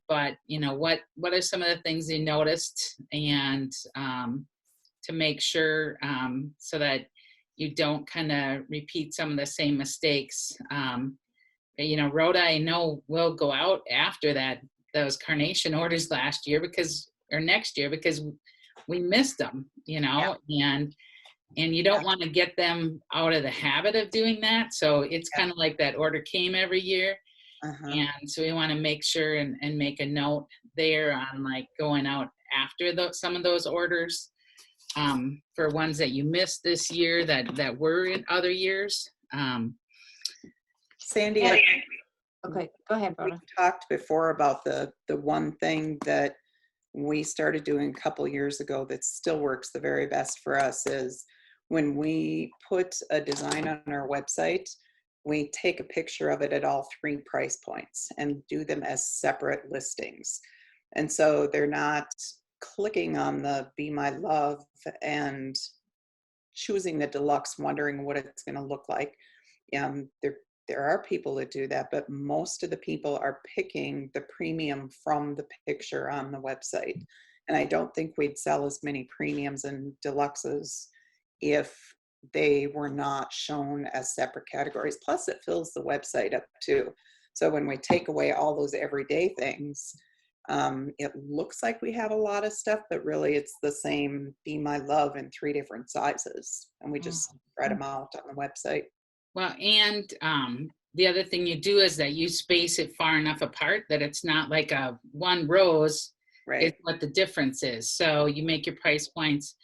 but, you know, what are some of the things you noticed, and to make sure so that you don't kind of repeat some of the same mistakes. You know, Rhoda, I know, will go out after those carnation orders last year or next year because we missed them, you know, and you don't want to get them out of the habit of doing that. So it's kind of like that order came every year. And so we want to make sure and make a note there on like going out after some of those orders for ones that you missed this year that were in other years. Sandy, Okay, go ahead, we Rhoda. talked before about the one thing that we started doing a couple years ago that still works the very best for us is when we put a design on our website, we take a picture of it at all 3 price points and do them as separate listings. And so they're not clicking on the Be My Love and choosing the deluxe, wondering what it's going to look like. There are people that do that, but most of the people are picking the premium from the picture on the website. And I don't think we'd sell as many premiums and deluxes if they were not shown as separate categories. Plus, it fills the website up too. So when we take away all those everyday things, it looks like we have a lot of stuff, but really it's the same Be My Love in 3 different sizes. And we just spread them out on the website. Well, and the other thing you do is that you space it far enough apart that it's not like a one rose is what the difference is. So you make your price points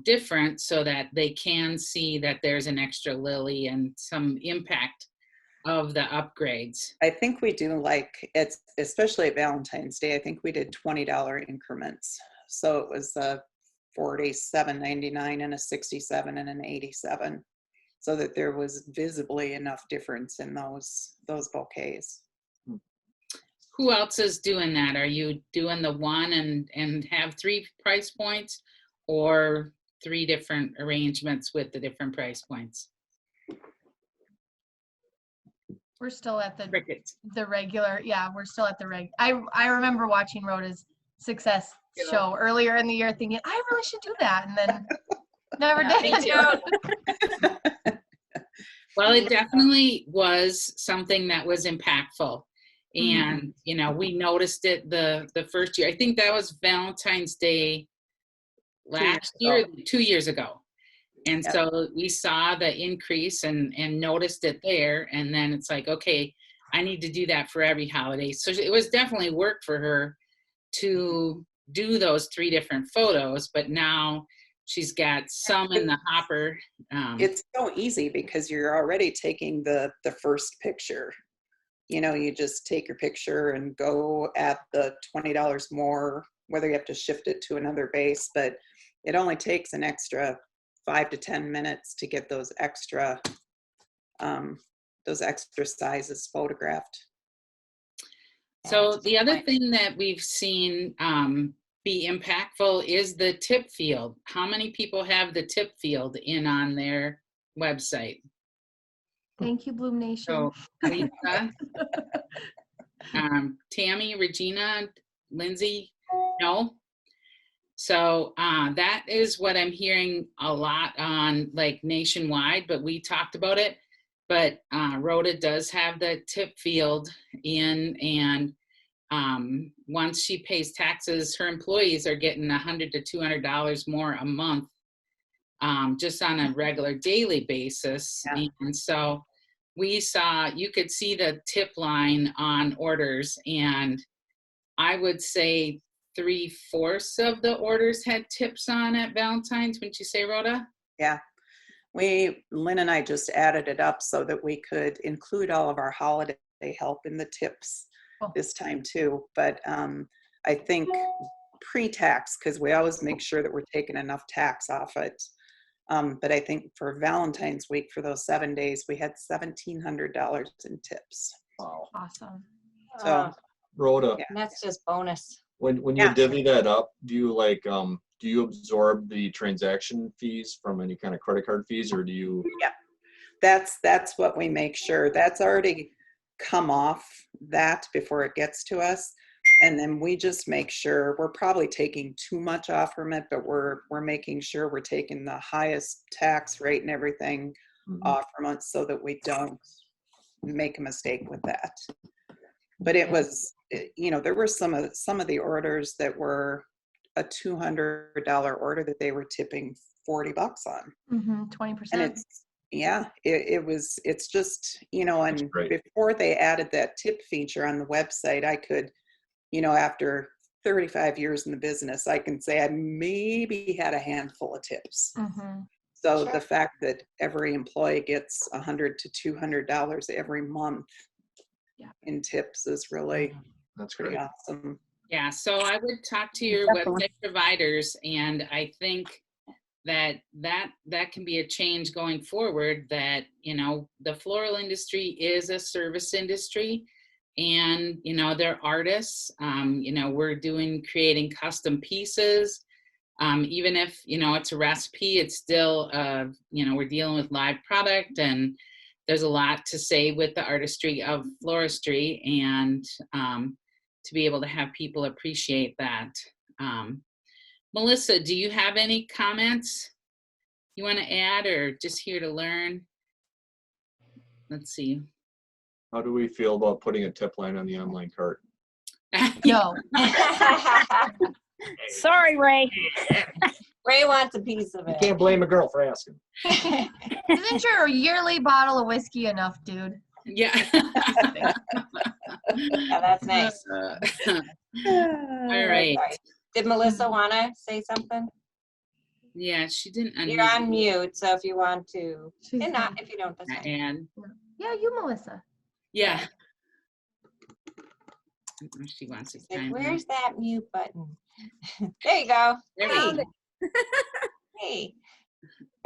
different so that they can see that there's an extra lily and some impact of the upgrades. I think we do, like, it's especially at Valentine's Day, I think we did $20 increments. So it was a $47.99 and a $67 and an $87. So that there was visibly enough difference in those bouquets. Who else is doing that? Are you doing the one and have 3 price points, or 3 different arrangements with the different price points? We're still at the Crickets. the regular. Yeah, we're still at the I remember watching Rhoda's success show earlier in the year, thinking I really should do that, and then never did. Well, it definitely was something that was impactful. And, you know, we noticed it the first year. I think that was Valentine's Day last year, 2 years ago. And so we saw the increase and noticed it there. And then it's like, okay, I need to do that for every holiday. So it was definitely work for her to do those 3 different photos, but now she's got some in the hopper. It's so easy because you're already taking the first picture. You know, you just take your picture and go at the $20 more, whether you have to shift it to another base, but it only takes an extra 5 to 10 minutes to get those extra sizes photographed. So the other thing that we've seen be impactful is the tip field. How many people have the tip field in on their website? Thank you, Bloom Nation. So Lisa, Tammy, Regina, Lindsay, no? So that is what I'm hearing a lot on, like, nationwide, but we talked about it. But Rhoda does have the tip field in, and once she pays taxes, her employees are getting $100 to $200 more a month, just on a regular daily basis. Yeah. And so we saw, you could see the tip line on orders, and I would say 3/4 of the orders had tips on at Valentine's. Wouldn't you say, Rhoda? Yeah. Lynn and I just added it up so that we could include all of our holiday help in the tips this time too. But I think pre-tax, because we always make sure that we're taking enough tax off it. But I think for Valentine's week, for those 7 days, we had $1,700 in tips. Wow. Awesome. So, Rhoda, yeah. And that's just bonus. when you Yeah. divvy that up, do you like, do you absorb the transaction fees from any kind of credit card fees, or do you? that's what we make sure. That's already come off that before it gets to us. And then we just make sure, we're probably taking too much off from it, but we're making sure we're taking the highest tax rate and everything off from it so that we don't make a mistake with that. But it was, there were some of the orders that were a $200 order that they were tipping $40 on. 20%. And it's just, and great. before they added that tip feature on the website, I could, after 35 years in the business, I can say I maybe had a handful of tips. So the fact that every employee gets $100 to $200 every month in tips is really That's pretty great. awesome. Yeah, so I would talk to your website providers, and I think that can be a change going forward, that, the floral industry is a service industry, and, they're artists. We're creating custom pieces. Even if, it's a recipe, it's still, we're dealing with live product, and there's a lot to say with the artistry of floristry, and to be able to have people appreciate that. Melissa, do you have any comments you want to add, or just here to learn? Let's see. How do we feel about putting a tip line on the online cart? No. Sorry, Ray. Ray wants a piece of You it. can't blame a girl for asking. Isn't your yearly bottle of whiskey enough, dude? Yeah. Yeah, that's nice. All right. Sorry. Did Melissa want to say something? Yeah, she didn't unmute. You're on mute, so if you want to, and not if you don't, that's fine. And Yeah, you, Melissa. yeah. She wants to Like, chime in. where's that mute button? There you go. There we Hey. go. Hey.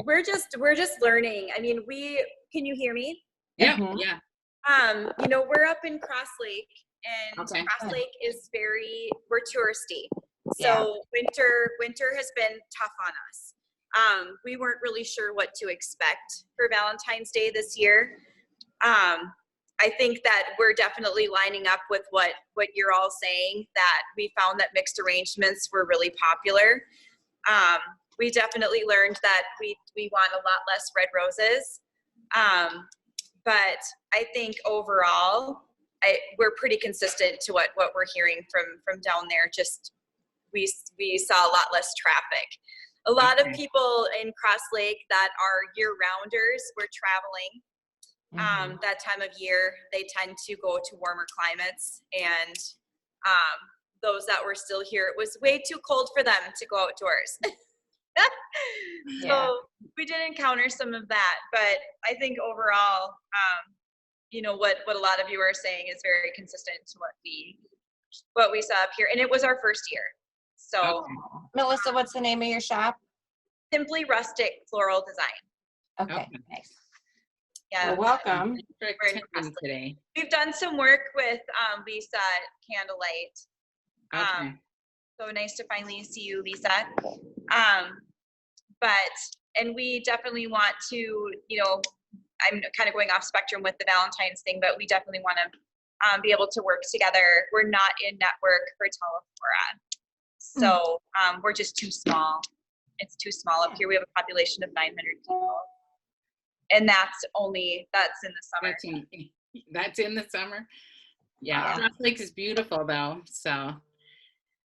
We're just learning. I mean, can you hear me? Yeah, Mhm. yeah. We're up in Cross Lake, and Okay. Cross Lake is we're touristy. Yeah. So winter has been tough on us. We weren't really sure what to expect for Valentine's Day this year. I think that we're definitely lining up with what you're all saying, that we found that mixed arrangements were really popular. We definitely learned that we want a lot less red roses. But I think overall, we're pretty consistent to what we're hearing from down there. Just we saw a lot less traffic. A lot of people in Cross Lake that are year-rounders were traveling. That time of year, they tend to go to warmer climates, and those that were still here, it was way too cold for them to go outdoors. So we did encounter some of that, but I think overall, what a lot of you are saying is very consistent to what we saw up here, and it was our first year. So Okay. Melissa, what's the name of your shop? Simply Rustic Floral Design. Okay, Okay. nice. Yeah. Well, welcome. Thanks for We're in attending Cross today. We've done some work with Lisa at Candlelight. Okay. So nice to finally see you, Lisa. And we definitely want to, I'm kind of going off spectrum with the Valentine's thing, but we definitely want to be able to work together. We're not in network for Teleflora. So we're just too small. It's too small up here. We have a population of 900 people. And that's in the summer. That's in the summer. Yeah, Cross Lake is beautiful though. So,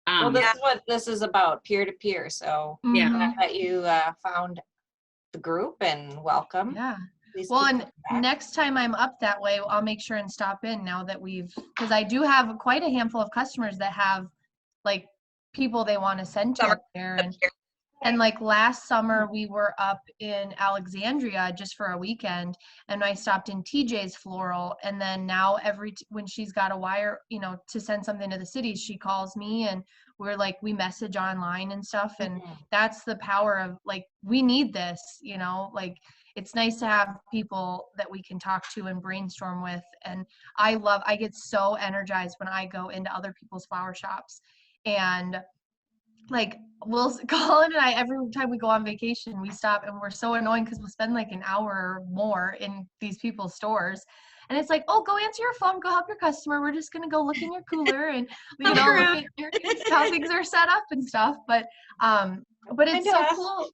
Well, this Yeah. is what this is about, peer to peer. So yeah. glad that you found the group and welcome. Yeah. Please Well, keep and coming back. next time I'm up that way, I'll make sure and stop in now that because I do have quite a handful of customers that have like people they want to send to Summer up there. And like last summer, we were up in Alexandria just for a weekend, and I stopped in TJ's Floral. And then now when she's got a wire, to send something to the city, she calls me, and we message online and stuff. And that's the power of like, we need this, like it's nice to have people that we can talk to and brainstorm with. And I get so energized when I go into other people's flower shops, and like Colin and I, every time we go on vacation, we stop, and we're so annoying because we'll spend like an hour or more in these people's stores. And it's like, oh, go answer your phone, go help your customer. We're just gonna go look in your cooler and look at how things are set up and stuff. But it's so cool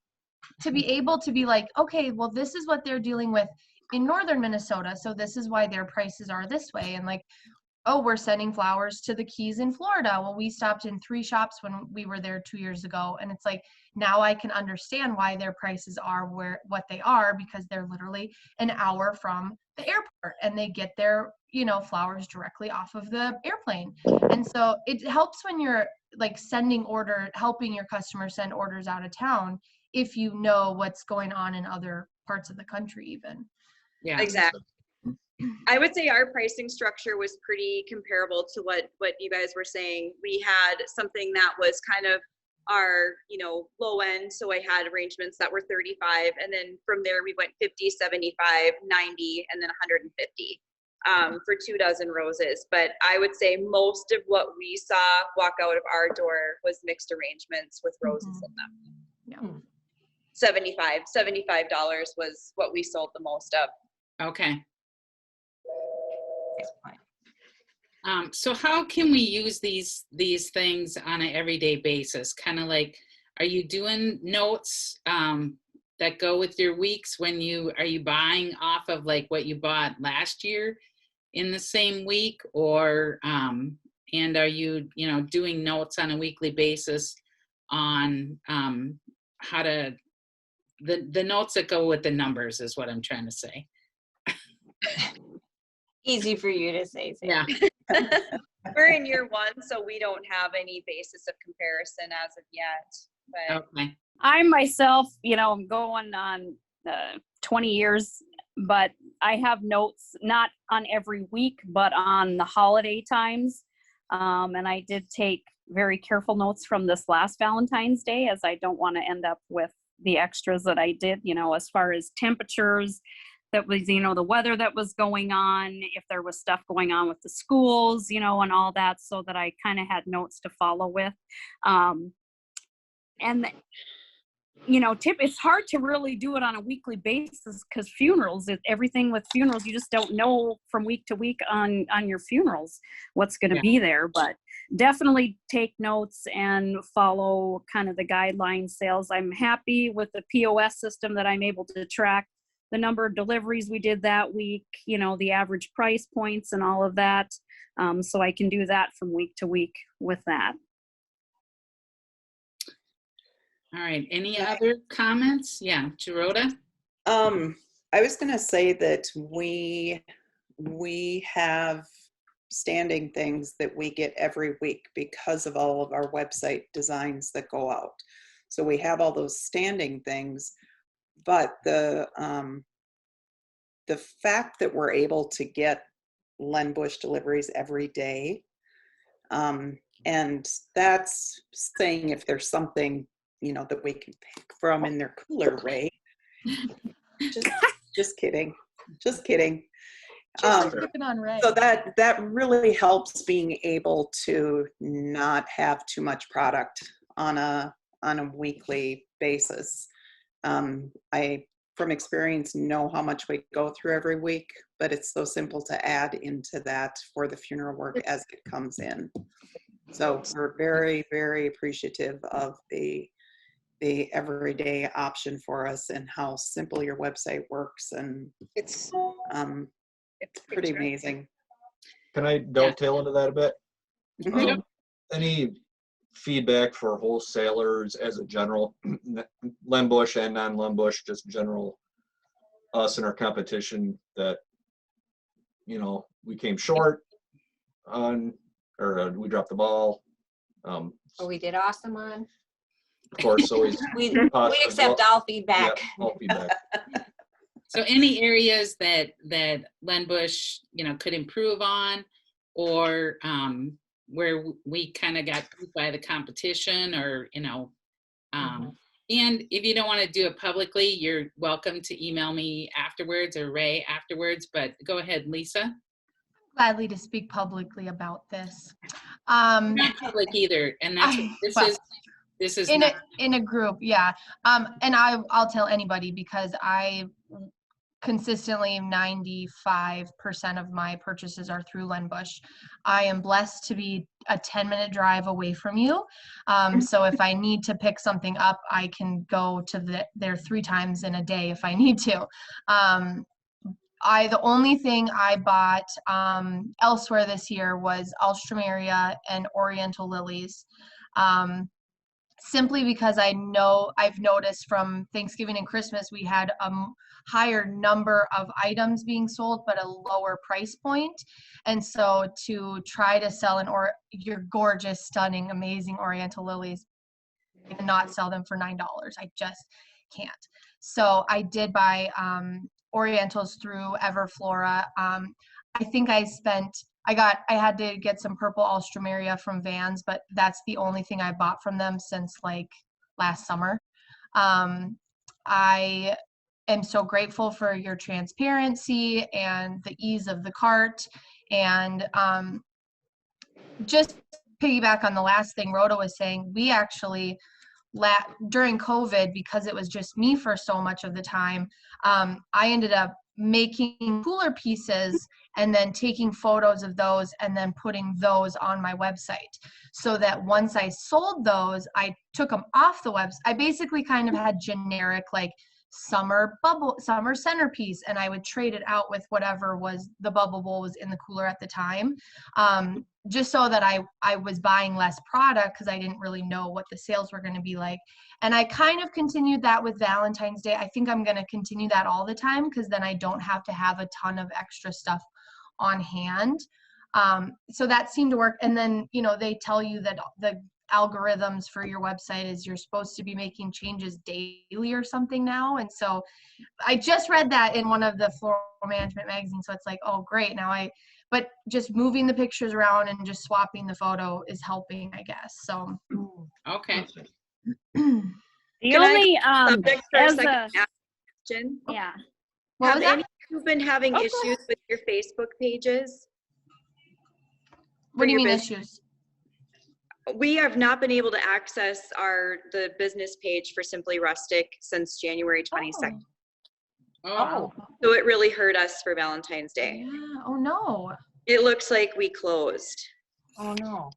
to be able to be like, okay, well, this is what they're dealing with in northern Minnesota, so this is why their prices are this way. And like, oh, we're sending flowers to the Keys in Florida. Well, we stopped in 3 shops when we were there 2 years ago. And it's like, now I can understand why their prices are what they are, because they're literally an hour from the airport and they get their, flowers directly off of the airplane. And so it helps when you're like helping your customers send orders out of town, if you know what's going on in other parts of the country even. Yeah. Exactly. I would say our pricing structure was pretty comparable to what you guys were saying. We had something that was kind of our, low end. So I had arrangements that were 35, and then from there we went 50, 75, 90, and then 150 for 2 dozen roses. But I would say most of what we saw walk out of our door was mixed arrangements with roses in them. Yeah. $75 was what we sold the most of. Okay. So how can we use these things on an everyday basis? Kind of like, are you doing notes that go with your weeks are you buying off of like what you bought last year in the same week, or and are you doing notes on a weekly basis on how to the notes that go with the numbers is what I'm trying to say. Easy for you to say, Sam. Yeah. We're in year 1, so we don't have any basis of comparison as of yet. But Okay. I myself, I'm going on 20 years, but I have notes not on every week, but on the holiday times. And I did take very careful notes from this last Valentine's Day, as I don't want to end up with the extras that I did, as far as temperatures. That was, the weather that was going on, if there was stuff going on with the schools, and all that, so that I kind of had notes to follow with. And, it's hard to really do it on a weekly basis because everything with funerals, you just don't know from week to week on your funerals what's going to be there. But definitely take notes and follow kind of the guideline sales. I'm happy with the POS system that I'm able to track the number of deliveries we did that week, the average price points and all of that. So I can do that from week to week with that. All right. Any other comments? Yeah, Gerota? I was going to say that we have standing things that we get every week because of all of our website designs that go out. So we have all those standing things. But the fact that we're able to get Len Bush deliveries every day, and that's saying if there's something that we can pick from in their cooler, Ray. Just kidding. Just picking on Ray. So that really helps being able to not have too much product on a weekly basis. I, from experience, know how much we go through every week, but it's so simple to add into that for the funeral work as it comes in. So we're very, very appreciative of the everyday option for us and how simple your website works. And it's pretty amazing. Can I dovetail into that a bit? Mhm. Any feedback for wholesalers as a general, Lembush and non-Lembush, just general, us and our competition, that, you know, we came short on, or we dropped the ball. Oh, we did awesome on. Of course, always We positive. accept all feedback. Yeah, all feedback. So any areas that Lenbush, you know, could improve on, or where we kind of got beat by the competition, or, you know, and if you don't want to do it publicly, you're welcome to email me afterwards or Ray afterwards, but go ahead, Lisa. Gladly to speak publicly about this. Not public either, and that's this is not. In a group, yeah. And I'll tell anybody, because I consistently 95% of my purchases are through Lenbush. I am blessed to be a 10-minute drive away from you. So if I need to pick something up, I can go to there 3 times in a day if I need to. The only thing I bought elsewhere this year was alstroemeria and oriental lilies. Simply because I've noticed from Thanksgiving and Christmas, we had a higher number of items being sold, but a lower price point. And so to try to sell your gorgeous, stunning, amazing oriental lilies and not sell them for $9, I just can't. So I did buy orientals through Everflora. I think I had to get some purple alstroemeria from Vans, but that's the only thing I bought from them since like last summer. I am so grateful for your transparency and the ease of the cart. And just piggyback on the last thing Rhoda was saying, we actually, during COVID, because it was just me for so much of the time, I ended up making cooler pieces and then taking photos of those and then putting those on my website, so that once I sold those, I took them off the website. I basically kind of had generic like summer centerpiece, and I would trade it out with whatever was the bubble bowl was in the cooler at the time, just so that I was buying less product, because I didn't really know what the sales were going to be like. And I kind of continued that with Valentine's Day. I think I'm going to continue that all the time, because then I don't have to have a ton of extra stuff on hand. So that seemed to work. And then, you know, they tell you that the algorithms for your website is you're supposed to be making changes daily or something now. And so I just read that in one of the floral management magazines. So it's like, oh, great. But just moving the pictures around and just swapping the photo is helping, I guess. So. Okay. The only, Subject for a as second a, question. yeah. What Have was that? any of you been having Oh, go issues with your Facebook pages? What do you your mean business? issues? We have not been able to access the business page for Simply Rustic since January 22nd. Oh, So it really hurt us for Valentine's Day. Yeah. Oh no. It looks like we closed Oh, no.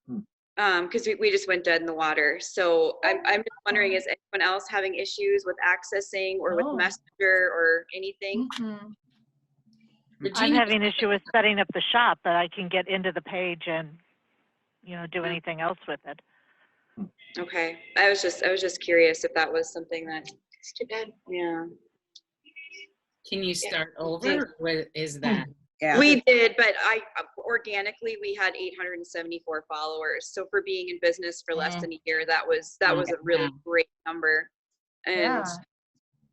because we just went dead in the water. So I'm just wondering, is anyone else having issues with accessing or with No. Messenger or anything? Mhm. I'm Virginia, having issue with setting up the shop, but I can get into the page and, you know, do anything else with it. Okay, I was just curious if that was something that. It's too bad. Yeah. can you start over? What is that? Yeah. We did, but organically we had 874 followers. So for being in business for less than a year, that was a really great number. And Yeah.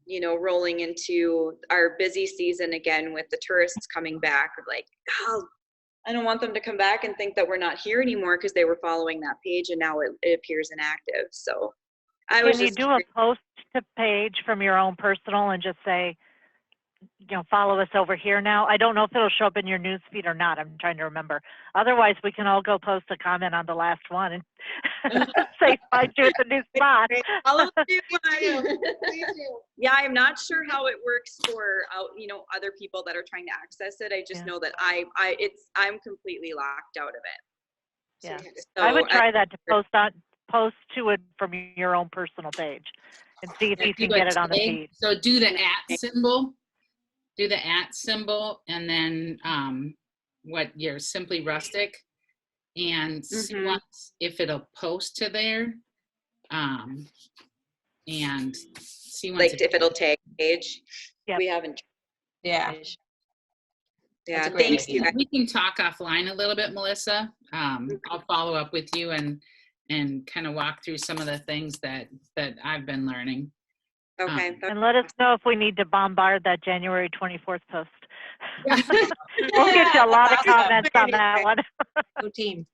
you know, rolling into our busy season again with the tourists coming back, like, oh, I don't want them to come back and think that we're not here anymore, because they were following that page and now it appears inactive. So Can you do a post to page from your own personal and just say, you know, follow us over here now? I don't know if it'll show up in your news feed or not. I'm trying to remember. Otherwise, we can all go post a comment on the last one and say, find you at the new spot. Yeah, I'm not sure how it works for you know, other people that are trying to access it. I just know that I'm completely locked out of it. Yeah, So I would try that to post to it from your own personal page and see if you can get it on the feed. So do the @ symbol. Do the @ symbol, and then what your Simply Rustic, and see Mhm. once if it'll post to there, and see once Like if it'll tag page. Yep. We haven't. Yeah. Yeah, That's a great thanks you guys. we can talk offline a little bit, Melissa. I'll follow up with you and kind of walk through some of the things that I've been learning. Okay. And let us know if we need to bombard that January 24th post. Yeah. We'll get you a lot of Awesome. comments on that one. Go team.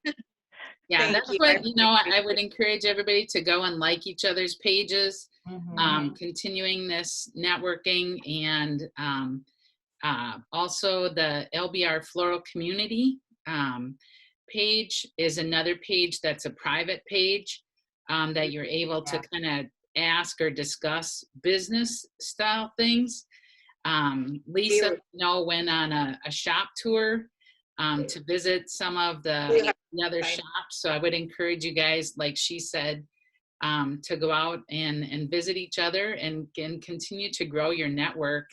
Yeah, Thank that's you. what, I would encourage everybody to go and like each other's pages, Mhm. continuing this networking, and also the LBR Floral Community page is another page that's a private page that you're able to kind of ask or discuss business style things. Lisa, went on a shop tour to visit some of the other shops. So I would encourage you guys, like she said, to go out and visit each other and continue to grow your network.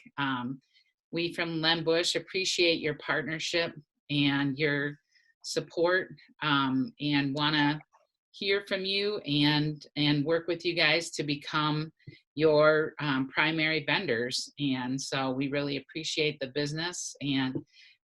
We from Len Bush appreciate your partnership and your support, and want to hear from you and work with you guys to become your primary vendors. And so we really appreciate the business. And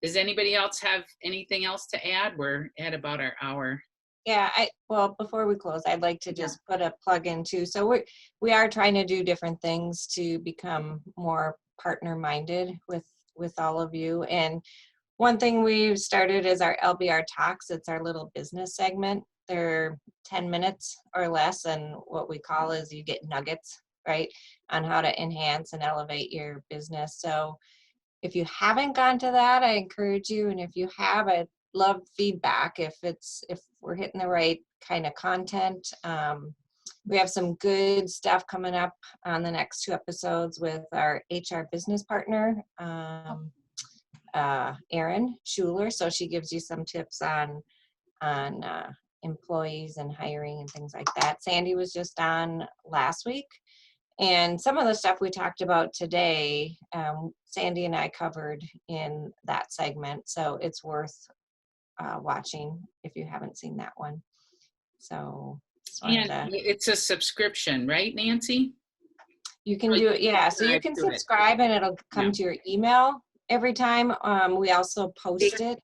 does anybody else have anything else to add? We're at about our hour. Yeah, well, before we close, I'd like to just put a plug in too. So we are trying to do different things to become more partner minded with all of you. And one thing we've started is our LBR Talks. It's our little business segment. They're 10 minutes or less, and what we call is you get nuggets, right, on how to enhance and elevate your business. So if you haven't gone to that, I encourage you. And if you have, I'd love feedback if we're hitting the right kind of content. We have some good stuff coming up on the next 2 episodes with our HR business partner, Erin Schuler. So she gives you some tips on employees and hiring and things like that. Sandy was just on last week. And some of the stuff we talked about today, Sandy and I covered in that segment. So it's worth watching if you haven't seen that one. So And it's a subscription, right, Nancy? You can do it, yeah. So you can subscribe and it'll come to your email every time. We also post it,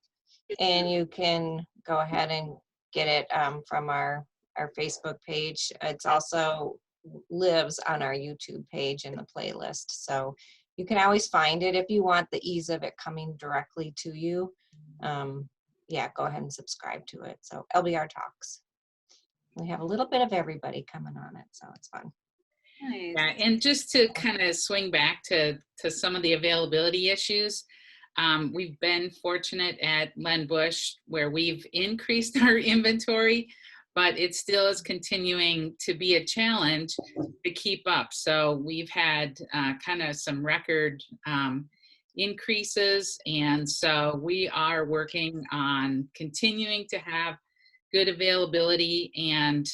and you can go ahead and get it from our Facebook page. It's also lives on our YouTube page in the playlist. So you can always find it if you want the ease of it coming directly to you. Yeah, go ahead and subscribe to it. So LBR Talks. We have a little bit of everybody coming on it, so it's fun. Nice. Yeah, and just to kind of swing back to some of the availability issues, we've been fortunate at Len Bush where we've increased our inventory, but it still is continuing to be a challenge to keep up. So we've had kind of some record increases, and so we are working on continuing to have good availability, and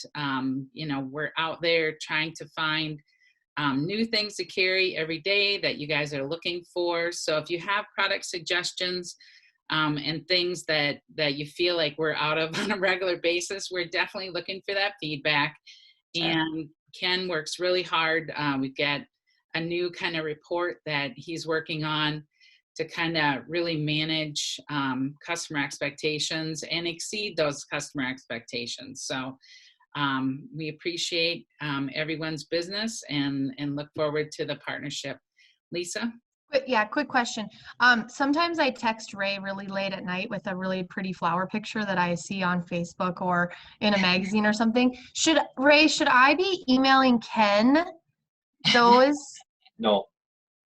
we're out there trying to find new things to carry every day that you guys are looking for. So if you have product suggestions and things that you feel like we're out of on a regular basis, we're definitely looking for that feedback. Sure. And Ken works really hard. We've got a new kind of report that he's working on to kind of really manage customer expectations and exceed those customer expectations. So we appreciate everyone's business and look forward to the partnership. Lisa? Yeah, quick question. Sometimes I text Ray really late at night with a really pretty flower picture that I see on Facebook or in a magazine or something. Should I be emailing Ken those? No.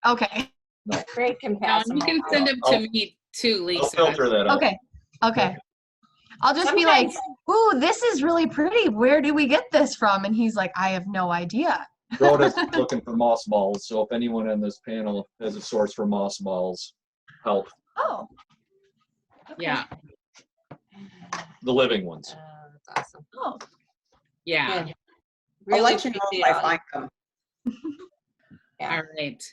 Okay. No. Ray can pass them You can send them to me too, Lisa. I'll filter that out. Okay. I'll just be like, ooh, this is really pretty. Where do we get this from? And he's like, I have no idea. Rhoda's looking for moss balls, so if anyone on this panel has a source for moss balls, help. Oh. Okay. Yeah. The living ones. That's awesome. Oh. Yeah. Really I'll let you know if I find them. Yeah. All right.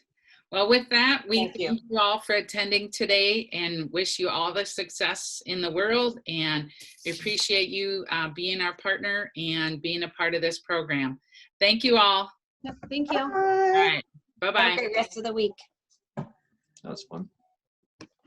Well, with that, we Thank you. thank you all for attending today and wish you all the success in the world. And we appreciate you being our partner and being a part of this program. Thank you all. Yep, thank you. All right. Have Bye-bye. a great rest of the week. That was fun.